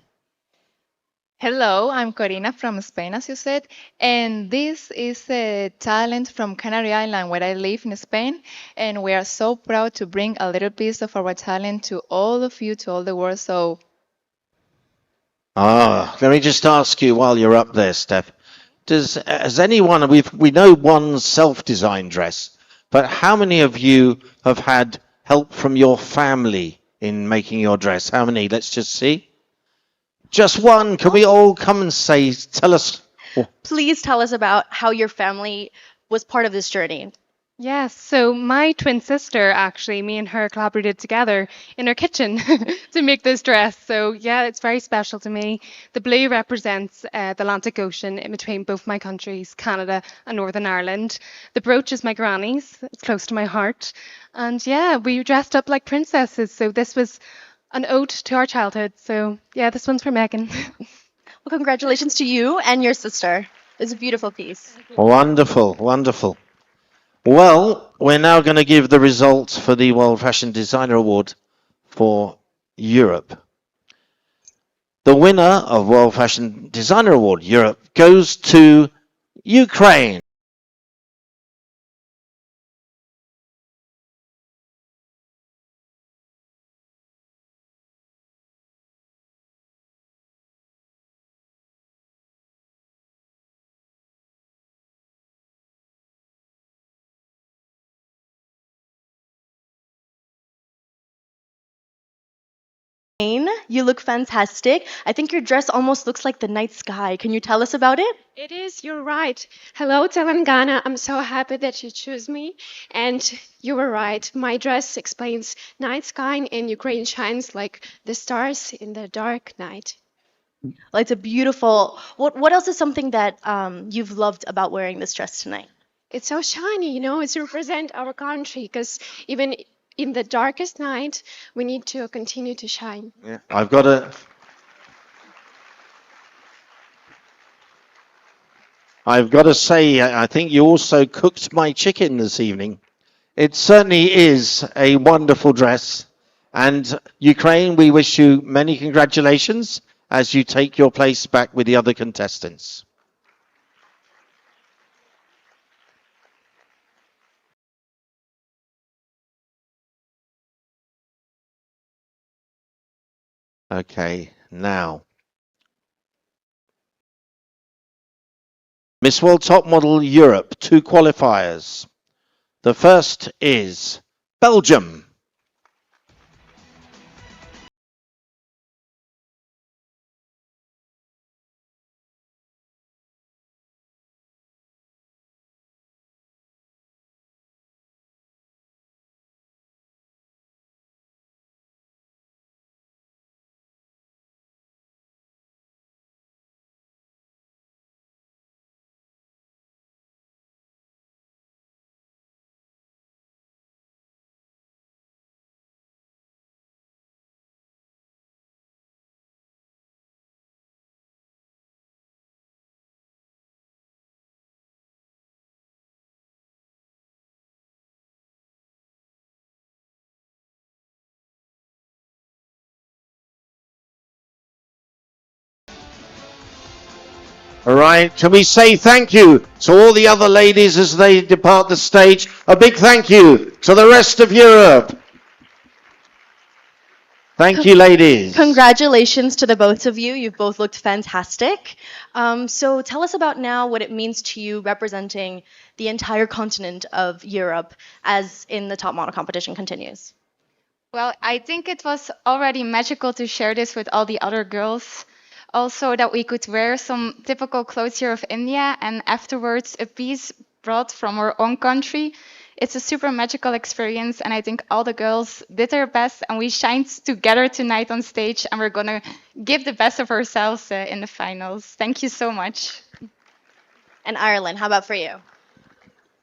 Hello, I'm Corina from Spain, as you said, and this is a talent from Canary Island where I live in Spain, and we are so proud to bring a little piece of our talent to all of you, to all the world. So, Let me just ask you while you're up there, Steph. Has anyone, we know one self-designed dress, but how many of you have had help from your family in making your dress? How many? Let's just see. Just one. Can we all come and tell us? Please tell us about how your family was part of this journey. Yes, so my twin sister, actually, me and her collaborated together in her kitchen to make this dress. So yeah, it's very special to me. The blue represents the Atlantic Ocean in between both my countries, Canada and Northern Ireland. The brooch is my granny's. It's close to my heart. And yeah, we dressed up like princesses. So this was an ode to our childhood. So yeah, this one's for Megan. Well, congratulations to you and your sister. It's a beautiful piece. Wonderful, wonderful. Well, we're now going to give the results for the World Fashion Designer Award for Europe. The winner of World Fashion Designer Award Europe goes to Ukraine. You look fantastic. I think your dress almost looks like the night sky. Can you tell us about it? It is, you're right. Hello, Telangana. I'm so happy that you choose me. And you were right. My dress explains night sky, and Ukraine shines like the stars in the dark night. Well, it's a beautiful. What else is something that you've loved about wearing this dress tonight? It's so shiny, you know, it's represent our country because even in the darkest night, we need to continue to shine. Yeah, I've got to say, I think you also cooked my chicken this evening. It certainly is a wonderful dress. And Ukraine, we wish you many congratulations as you take your place back with the other contestants. Okay, now. Miss World Top Model Europe, 2 qualifiers. The first is Belgium. All right, can we say thank you to all the other ladies as they depart the stage? A big thank you to the rest of Europe. Thank you, ladies. Congratulations to the both of you. You've both looked fantastic. So tell us about now what it means to you representing the entire continent of Europe as in the top model competition continues. Well, I think it was already magical to share this with all the other girls. Also, that we could wear some typical clothes here of India and afterwards a piece brought from our own country. It's a super magical experience, and I think all the girls did their best, and we shined together tonight on stage, and we're gonna give the best of ourselves in the finals. Thank you so much. And Ireland, how about for you?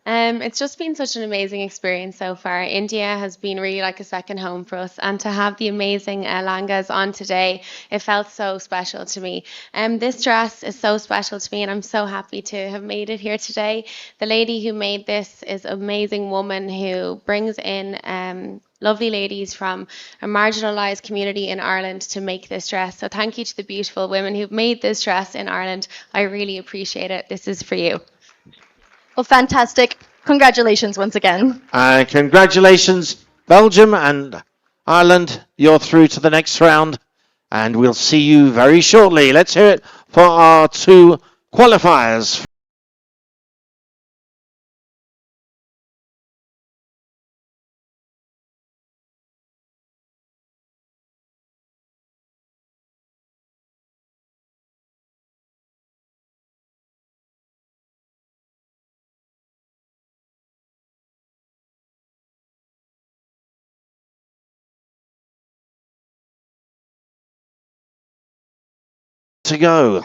It's just been such an amazing experience so far. India has been really like a second home for us, and to have the amazing langas on today, it felt so special to me. This dress is so special to me, and I'm so happy to have made it here today. The lady who made this is an amazing woman who brings in lovely ladies from a marginalised community in Ireland to make this dress. So thank you to the beautiful women who've made this dress in Ireland. I really appreciate it. This is for you. Well, fantastic. Congratulations once again. Congratulations, Belgium and Ireland. You're through to the next round, and we'll see you very shortly. Let's hear it for our two qualifiers. To go.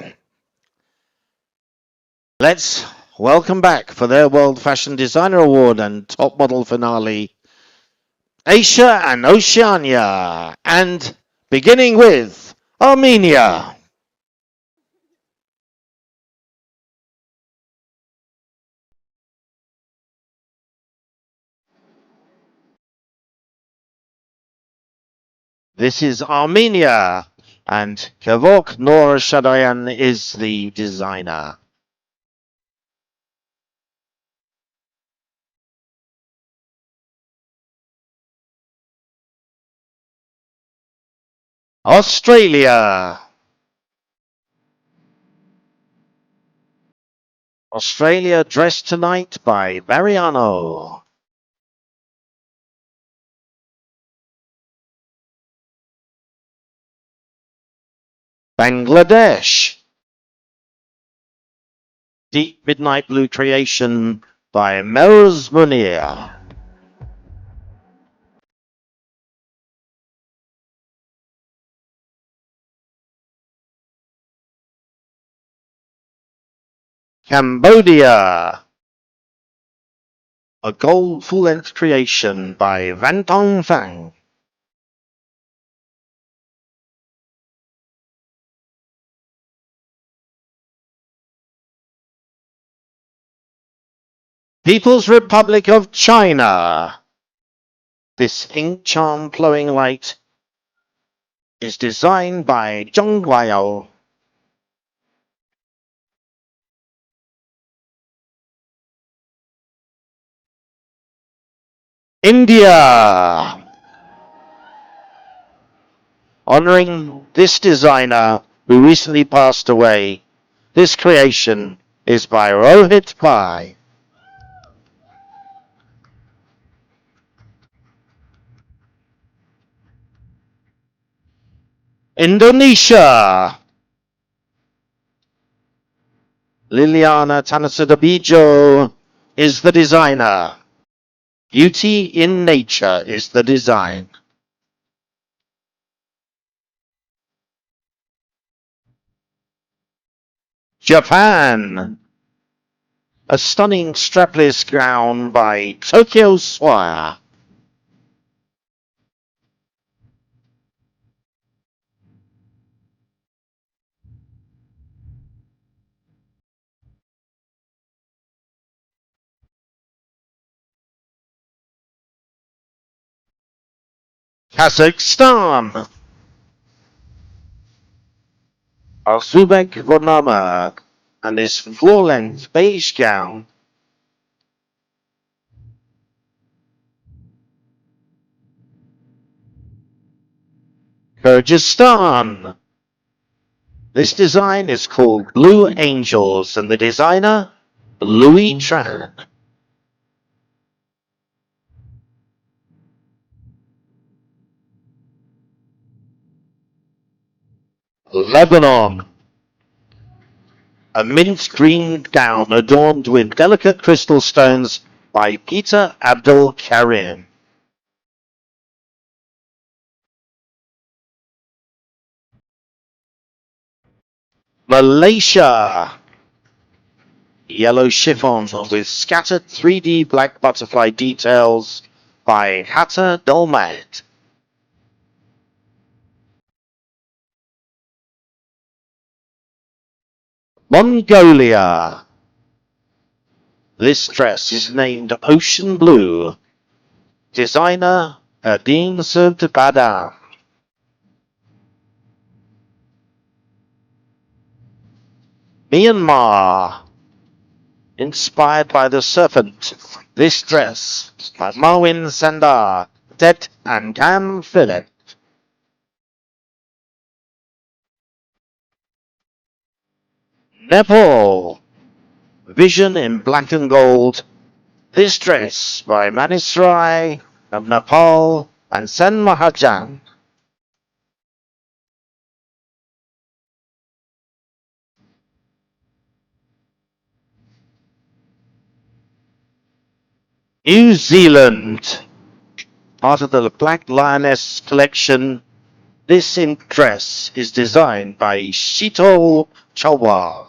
Let's welcome back for their World Fashion Designer Award and Top Model Finale, Asia and Oceania, and beginning with Armenia. This is Armenia, and Kavok Nor Shadayan is the designer. Australia. Australia dressed tonight by Mariano. Bangladesh. Deep Midnight Blue creation by Melrose Munir. Cambodia. A gold full-length creation by Van Tong Fang. People's Republic of China. This ink charm flowing light is designed by Zhong Guiyao. India. Honoring this designer who recently passed away. This creation is by Rohit Pai. Indonesia. Liliana Tanasudabijo is the designer. Beauty in nature is the design. Japan. A stunning strapless gown by Tokyo Swire. Kazakhstan. Azubek Vonama and his floor-length beige gown. Kyrgyzstan. This design is called Blue Angels, and the designer, Louis Tran. Lebanon. A mint green gown adorned with delicate crystal stones by Peter Abdul Karim. Malaysia. Yellow chiffon with scattered 3D black butterfly details by Hatta Dolmat. Mongolia. This dress is named Ocean Blue. Designer Adin Subtabada. Myanmar. Inspired by the serpent. This dress by Marwin Sandar, Det and Cam Philip. Nepal. Vision in black and gold. This dress by Manis Rai of Nepal and Sen Mahajan. New Zealand. Part of the Black Lioness collection. This dress is designed by Shito Chawar.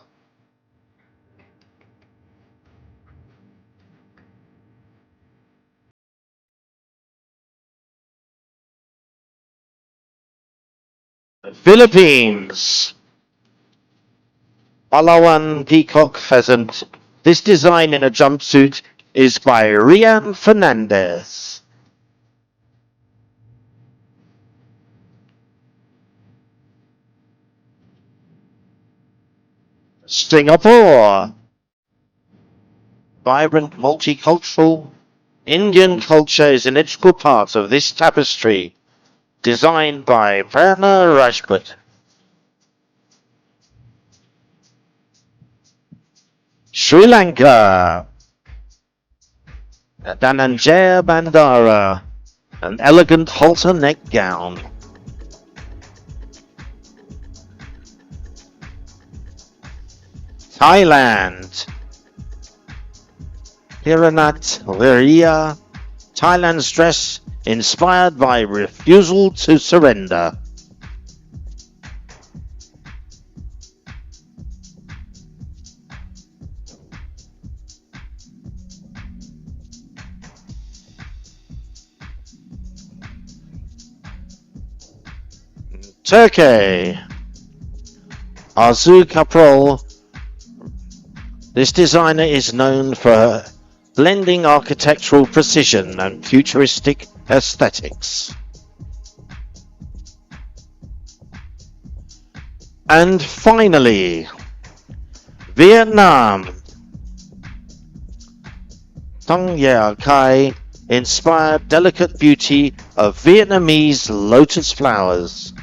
Philippines. Palawan Peacock Pheasant. This design in a jumpsuit is by Rian Fernandez. Singapore. Vibrant multicultural Indian culture is an integral part of this tapestry, designed by Prerna Rajput. Sri Lanka. Dhananjaya Bandara, an elegant halter neck gown. Thailand. Hiranat Viria, Thailand's dress inspired by refusal to surrender. Turkey. Arzu Kaprol. This designer is known for blending architectural precision and futuristic aesthetics. And finally, Vietnam. Thong Yer Khai inspired delicate beauty of Vietnamese lotus flowers.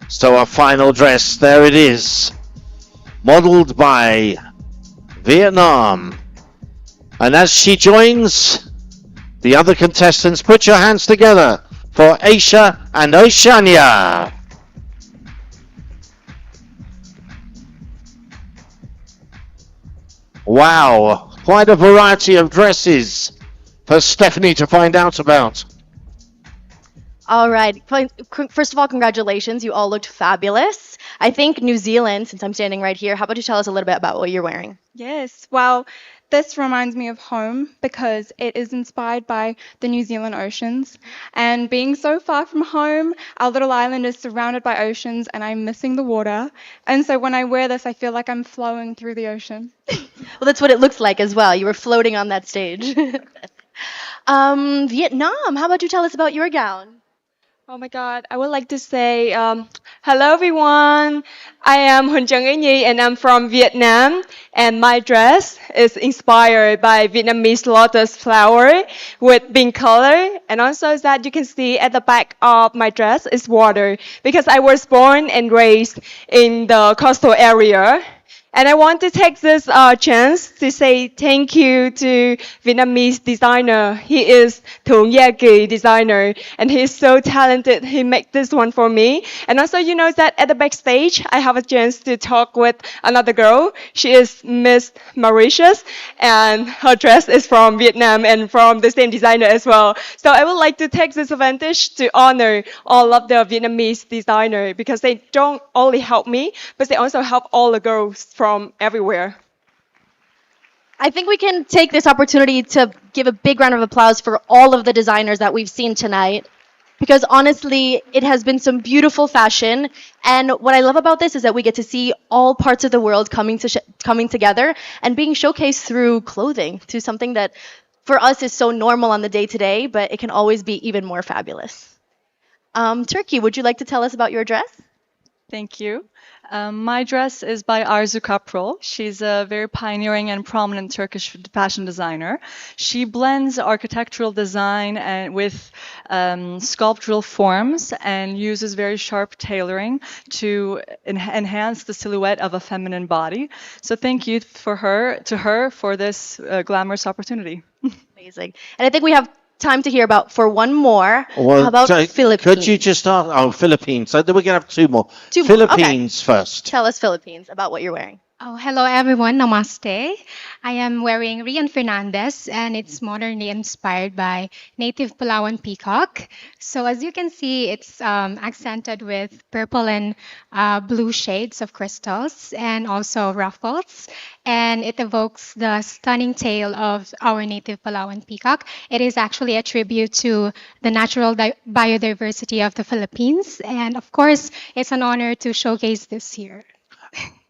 So our final dress, there it is, modeled by Vietnam. And as she joins the other contestants, put your hands together for Asia and Oceania. Wow, quite a variety of dresses for Stephanie to find out about. All right. First of all, congratulations. You all looked fabulous. I think New Zealand, since I'm standing right here, how about you tell us a little bit about what you're wearing? Yes, well, this reminds me of home because it is inspired by the New Zealand oceans. And being so far from home, our little island is surrounded by oceans and I'm missing the water. And so when I wear this, I feel like I'm flowing through the ocean. Well, that's what it looks like as well. You were floating on that stage. Vietnam, how about you tell us about your gown? Oh my God, I would like to say Hello everyone. I am Huân Trân Nhi and I'm from Vietnam. And my dress is inspired by Vietnamese lotus flower with pink color. And also that you can see at the back of my dress is water because I was born and raised in the coastal area. And I want to take this chance to say thank you to Vietnamese designer. He is Thượng Gia Kỳ designer, and he's so talented. He made this one for me. And also, you know that at the backstage, I have a chance to talk with another girl. She is Miss Mauritius, and her dress is from Vietnam and from the same designer as well. So I would like to take this advantage to honor all of the Vietnamese designer because they don't only help me, but they also help all the girls from everywhere. I think we can take this opportunity to give a big round of applause for all of the designers that we've seen tonight. Because honestly, it has been some beautiful fashion. And what I love about this is that we get to see all parts of the world coming together and being showcased through clothing, to something that for us is so normal on the day to day, but it can always be even more fabulous. Turkey, would you like to tell us about your dress? Thank you. My dress is by Arzu Kaprol. She's a very pioneering and prominent Turkish fashion designer. She blends architectural design and with sculptural forms and uses very sharp tailoring to enhance the silhouette of a feminine body. So thank you to her for this glamorous opportunity. Amazing. And I think we have time to hear about for one more. Well, How about Philippines? could you just ask? Oh, Philippines. So then we're going to have two more. Two more, okay. Philippines first. Tell us Philippines about what you're wearing. Oh, hello everyone. Namaste. I am wearing Rian Fernandez and it's modernly inspired by native Palawan peacock. So as you can see, it's accented with purple and blue shades of crystals and also ruffles. And it evokes the stunning tail of our native Palawan peacock. It is actually a tribute to the natural biodiversity of the Philippines. And of course, it's an honor to showcase this here.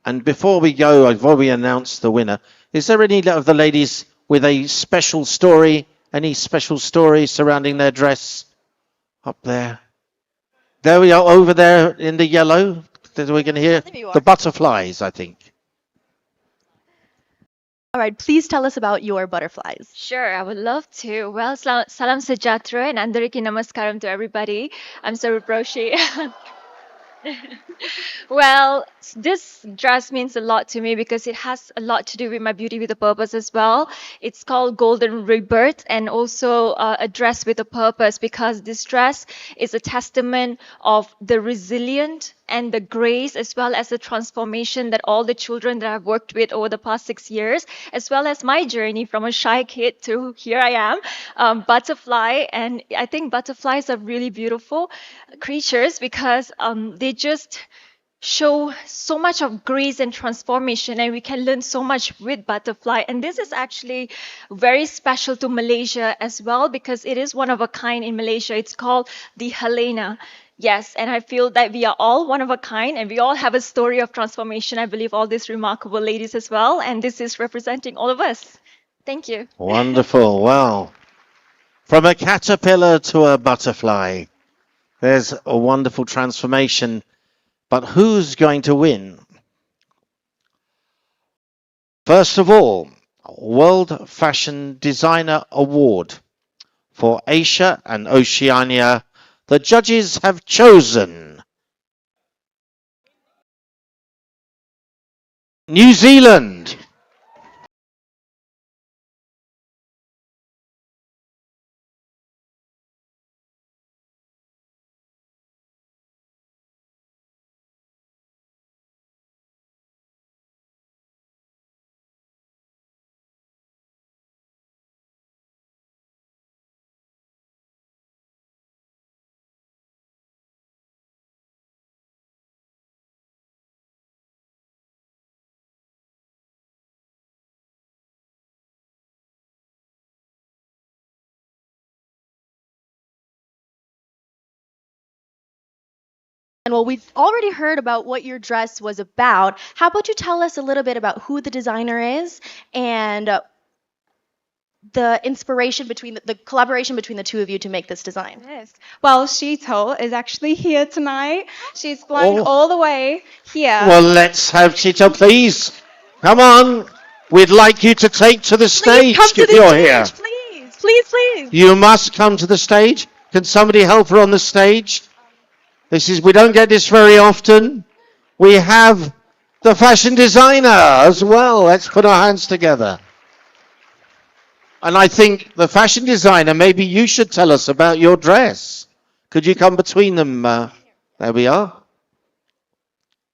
And before we go, before we announce the winner, is there any of the ladies with a special story, any special story surrounding their dress? Up there. There we are, over there in the yellow. We're going to hear the butterflies, I think. All right, please tell us about your butterflies. Sure, I would love to. Well, salam sejahtera and andariki namaskaram to everybody. I'm Saru Proshi. Well, this dress means a lot to me because it has a lot to do with my beauty with a purpose as well. It's called Golden Rebirth and also a dress with a purpose because this dress is a testament of the resilient and the grace as well as the transformation that all the children that I've worked with over the past 6 years, as well as my journey from a shy kid to here I am, butterfly. And I think butterflies are really beautiful creatures because they just show so much of grace and transformation, and we can learn so much with butterfly. And this is actually very special to Malaysia as well because it is one of a kind in Malaysia. It's called the Helena. Yes, and I feel that we are all one of a kind and we all have a story of transformation. I believe all these remarkable ladies as well, and this is representing all of us. Thank you. Wonderful. Wow. From a caterpillar to a butterfly. There's a wonderful transformation. But who's going to win? First of all, World Fashion Designer Award for Asia and Oceania. The judges have chosen New Zealand. And well, we've already heard about what your dress was about. How about you tell us a little bit about who the designer is and the inspiration between the collaboration between the two of you to make this design? Yes. Well, Sheetal is actually here tonight. She's flying Oh, all the way here. well, let's have Chita, please. Come on. We'd like you to take to the Please stage come to if the you're stage, here. please, please, please. You must come to the stage. Can somebody help her on the stage? We don't get this very often. We have the fashion designer as well. Let's put our hands together. And I think the fashion designer, maybe you should tell us about your dress. Could you come between them? There we are.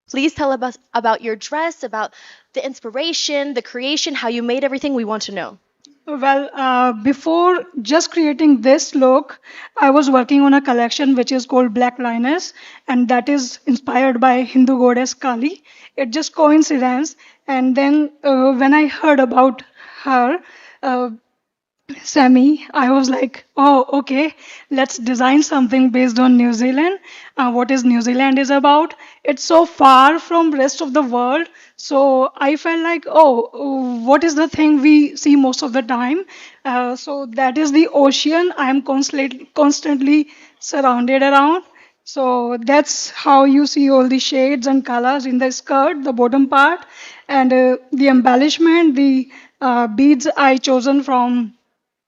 Please tell us about your dress, about the inspiration, the creation, how you made everything. We want to know. Well, before just creating this look, I was working on a collection which is called Black Lioness, and that is inspired by Hindu goddess Kali. It just coincidence. And then when I heard about her, uh, Sammy, I was like, oh, okay, let's design something based on New Zealand. What is New Zealand is about? It's so far from rest of the world. So I felt like, oh, what is the thing we see most of the time? So that is the ocean. I am constantly surrounded around. So that's how you see all the shades and colors in the skirt, the bottom part, and the embellishment, the beads I chosen from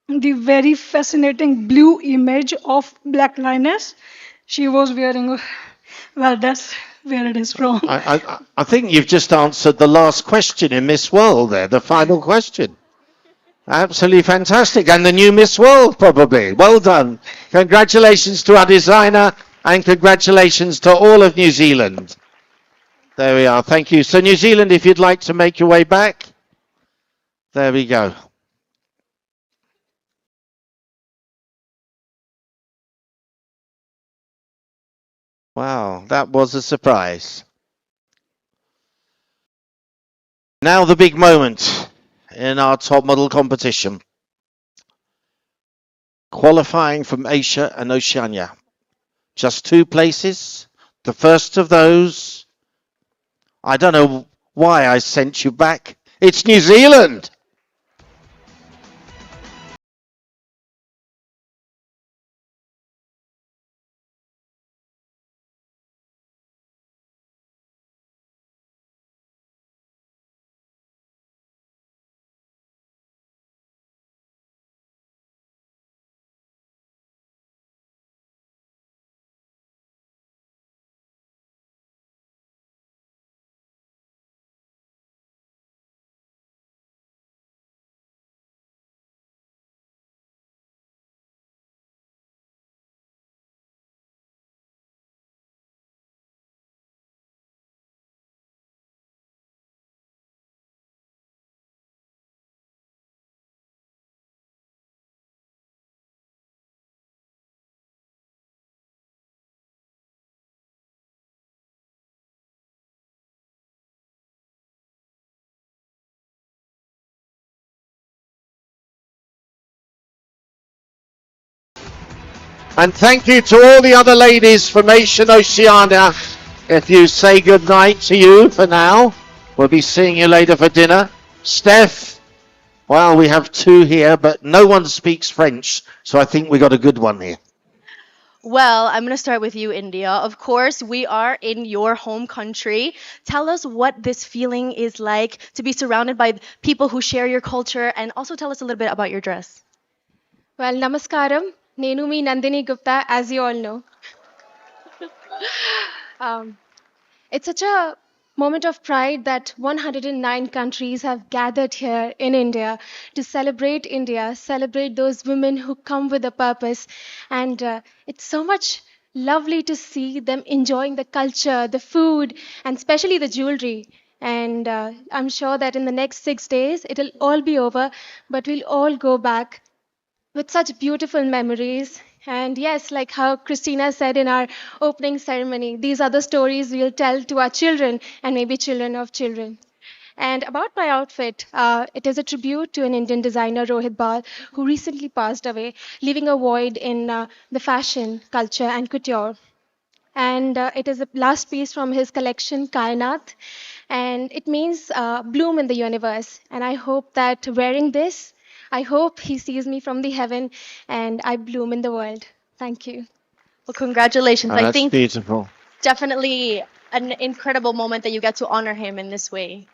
the very fascinating blue image of Black Lioness. She was wearing, well, that's where it is from. I think you've just answered the last question in Miss World there, the final question. Absolutely fantastic. And the new Miss World, probably. Well done. Congratulations to our designer and congratulations to all of New Zealand. There we are. Thank you. So, New Zealand, if you'd like to make your way back, there we go. Wow, that was a surprise. Now the big moment in our top model competition. Qualifying from Asia and Oceania. Just 2 places. The first of those, I don't know why I sent you back. It's New Zealand. And thank you to all the other ladies from Asia and Oceania. If you say good night to you for now, we'll be seeing you later for dinner. Steph, well, we have 2 here, but no one speaks French, so I think we got a good one here. Well, I'm going to start with you, India. Of course, we are in your home country. Tell us what this feeling is like to be surrounded by people who share your culture, and also tell us a little bit about your dress. Well, namaskaram. Nenu mi Nandini Gupta, as you all know. um, it's such a moment of pride that 109 countries have gathered here in India to celebrate India, celebrate those women who come with a purpose. And it's so much lovely to see them enjoying the culture, the food, and especially the jewelry. And I'm sure that in the next 6 days, it'll all be over, but we'll all go back with such beautiful memories. And yes, like how Christina said in our opening ceremony, these are the stories we'll tell to our children and maybe children of children. And about my outfit, it is a tribute to an Indian designer, Rohit Bal, who recently passed away, leaving a void in the fashion, culture, and couture. And it is a last piece from his collection, Kainat. And it means bloom in the universe. And I hope that wearing this, I hope he sees me from the heaven and I bloom in the world. Thank you. Well, congratulations. Oh, I that's think beautiful. definitely an incredible moment that you get to honor him in this way.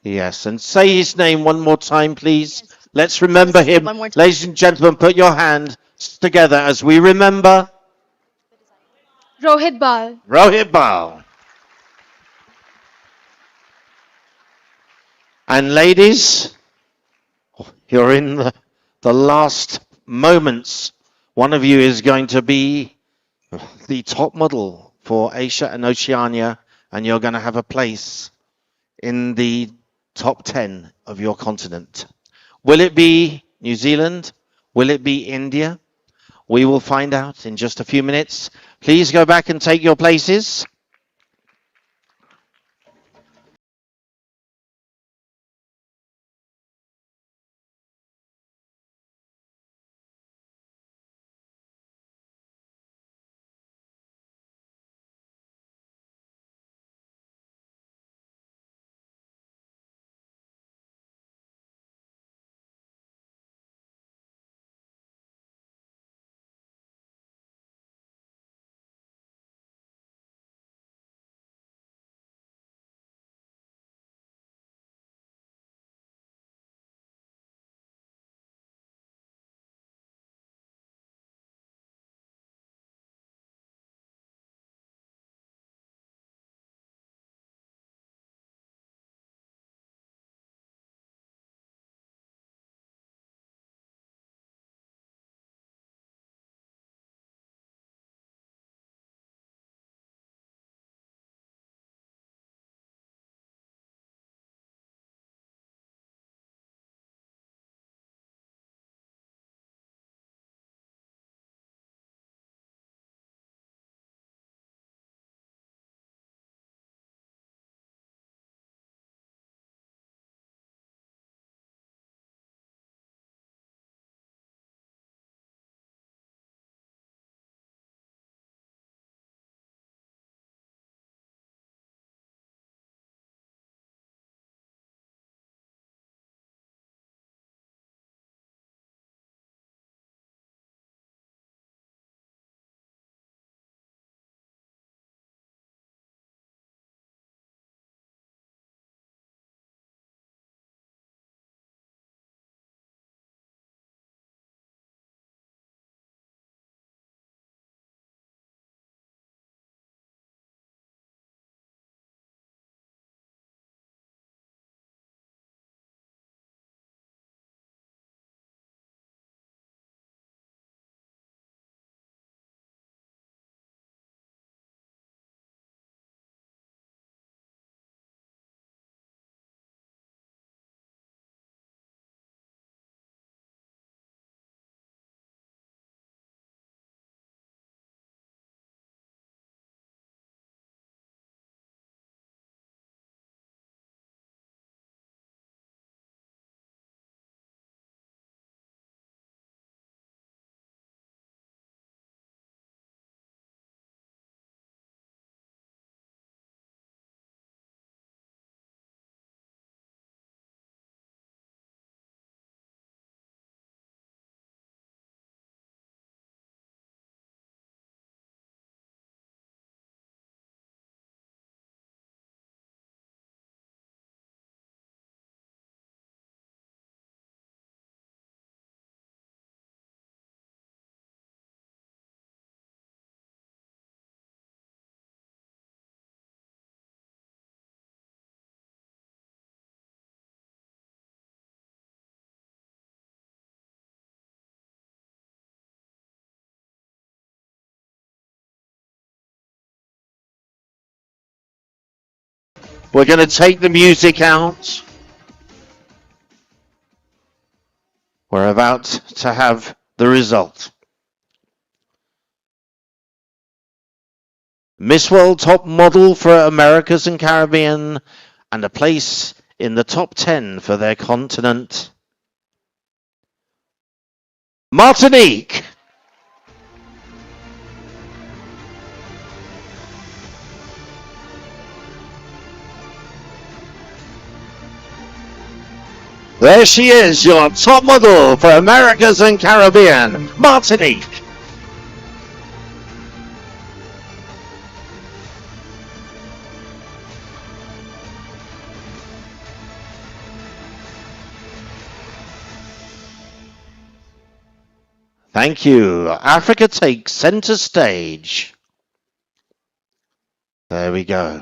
Yes, and say his name one more time, please. Let's Just remember say it him. one more time. Ladies and gentlemen, put your hands together as we remember Rohit Bal. Rohit Bal. And ladies, you're in the last moments. One of you is going to be the top model for Asia and Oceania, and you're going to have a place in the top 10 of your continent. Will it be New Zealand? Will it be India? We will find out in just a few minutes. Please go back and take your places. We're going to take the music out. We're about to have the result. Miss World top model for Americas and Caribbean, and a place in the top 10 for their continent. Martinique. There she is, your top model for Americas and Caribbean, Martinique. Thank you. Africa takes center stage. There we go.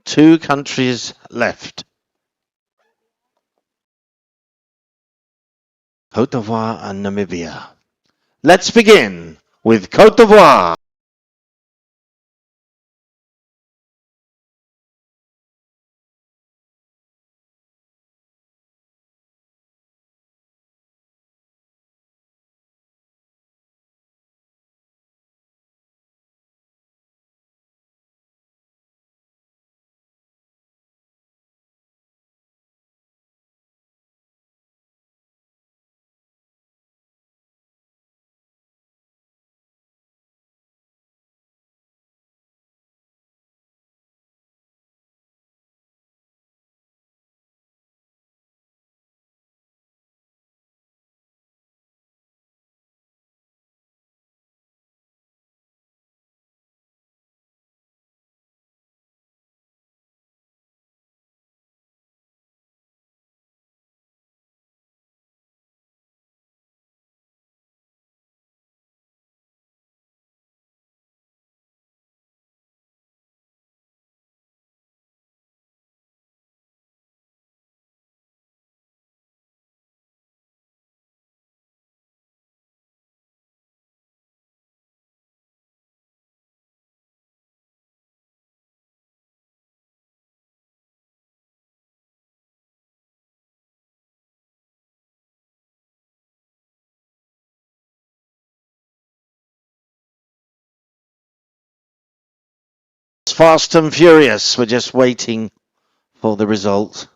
2 countries left. Côte d'Ivoire and Namibia. Let's begin with Côte d'Ivoire. Fast and furious. We're just waiting for the result.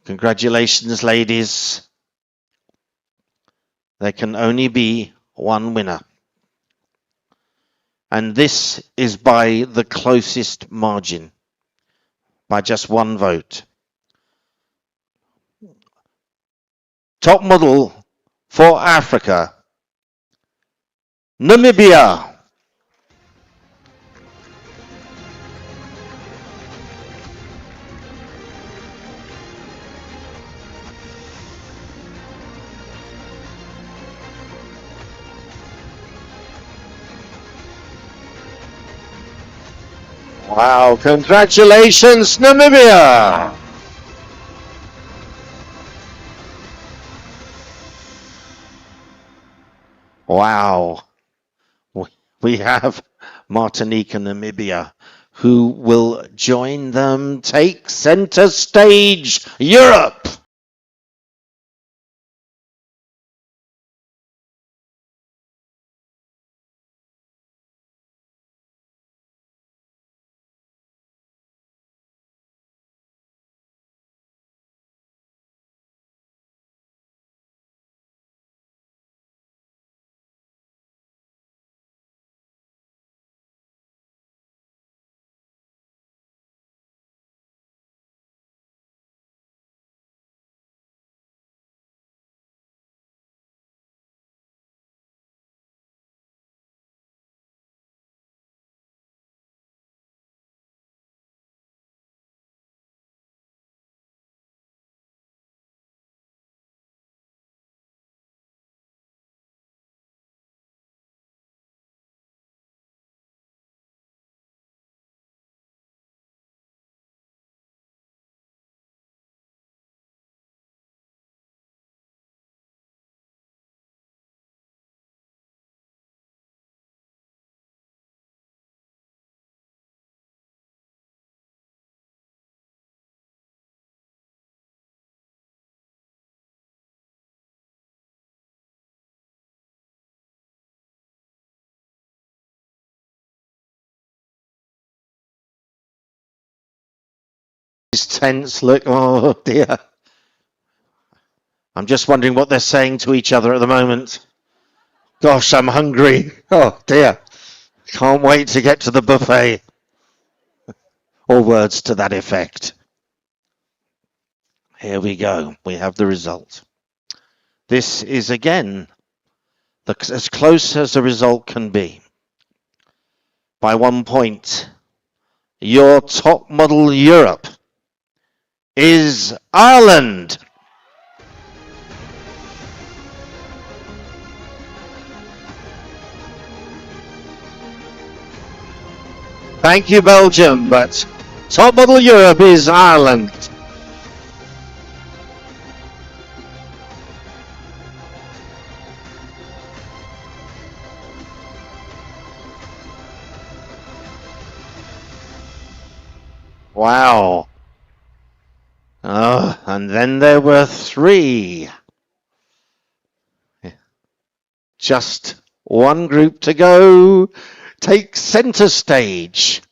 Congratulations, ladies. There can only be one winner. And this is by the closest margin, by just 1 vote. Top model for Africa, Namibia. Wow, congratulations, Namibia! Wow. We have Martinique and Namibia. Who will join them? Take center stage, Europe! It's tense, look, oh dear. I'm just wondering what they're saying to each other at the moment. Gosh, I'm hungry. Oh dear. Can't wait to get to the buffet. Or words to that effect. Here we go. We have the result. This is again as close as the result can be. By 1 point, your top model Europe is Ireland. Thank you, Belgium, but top model Europe is Ireland. Wow. Oh, and then there were 3. Just one group to go. Take center stage.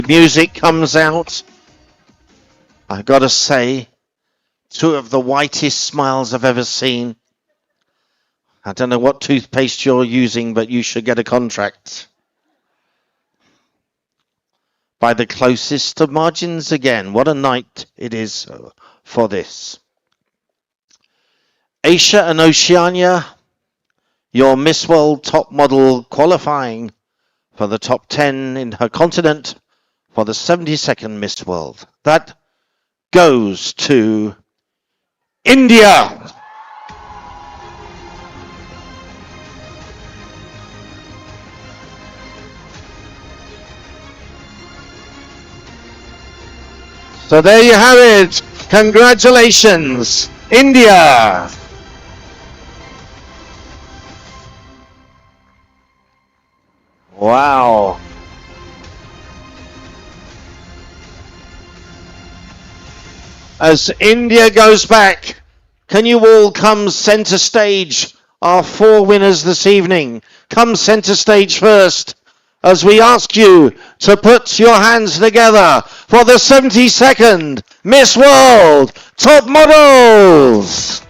Music comes out. I gotta say, 2 of the whitest smiles I've ever seen. I don't know what toothpaste you're using, but you should get a contract. By the closest of margins again. What a night it is for this. Asia and Oceania, your Miss World top model qualifying for the top 10 in her continent for the 72nd Miss World. That goes to India. So there you have it. Congratulations, India. Wow. As India goes back, can you all come center stage? Our 4 winners this evening. Come center stage first as we ask you to put your hands together for the 72nd Miss World Top Models.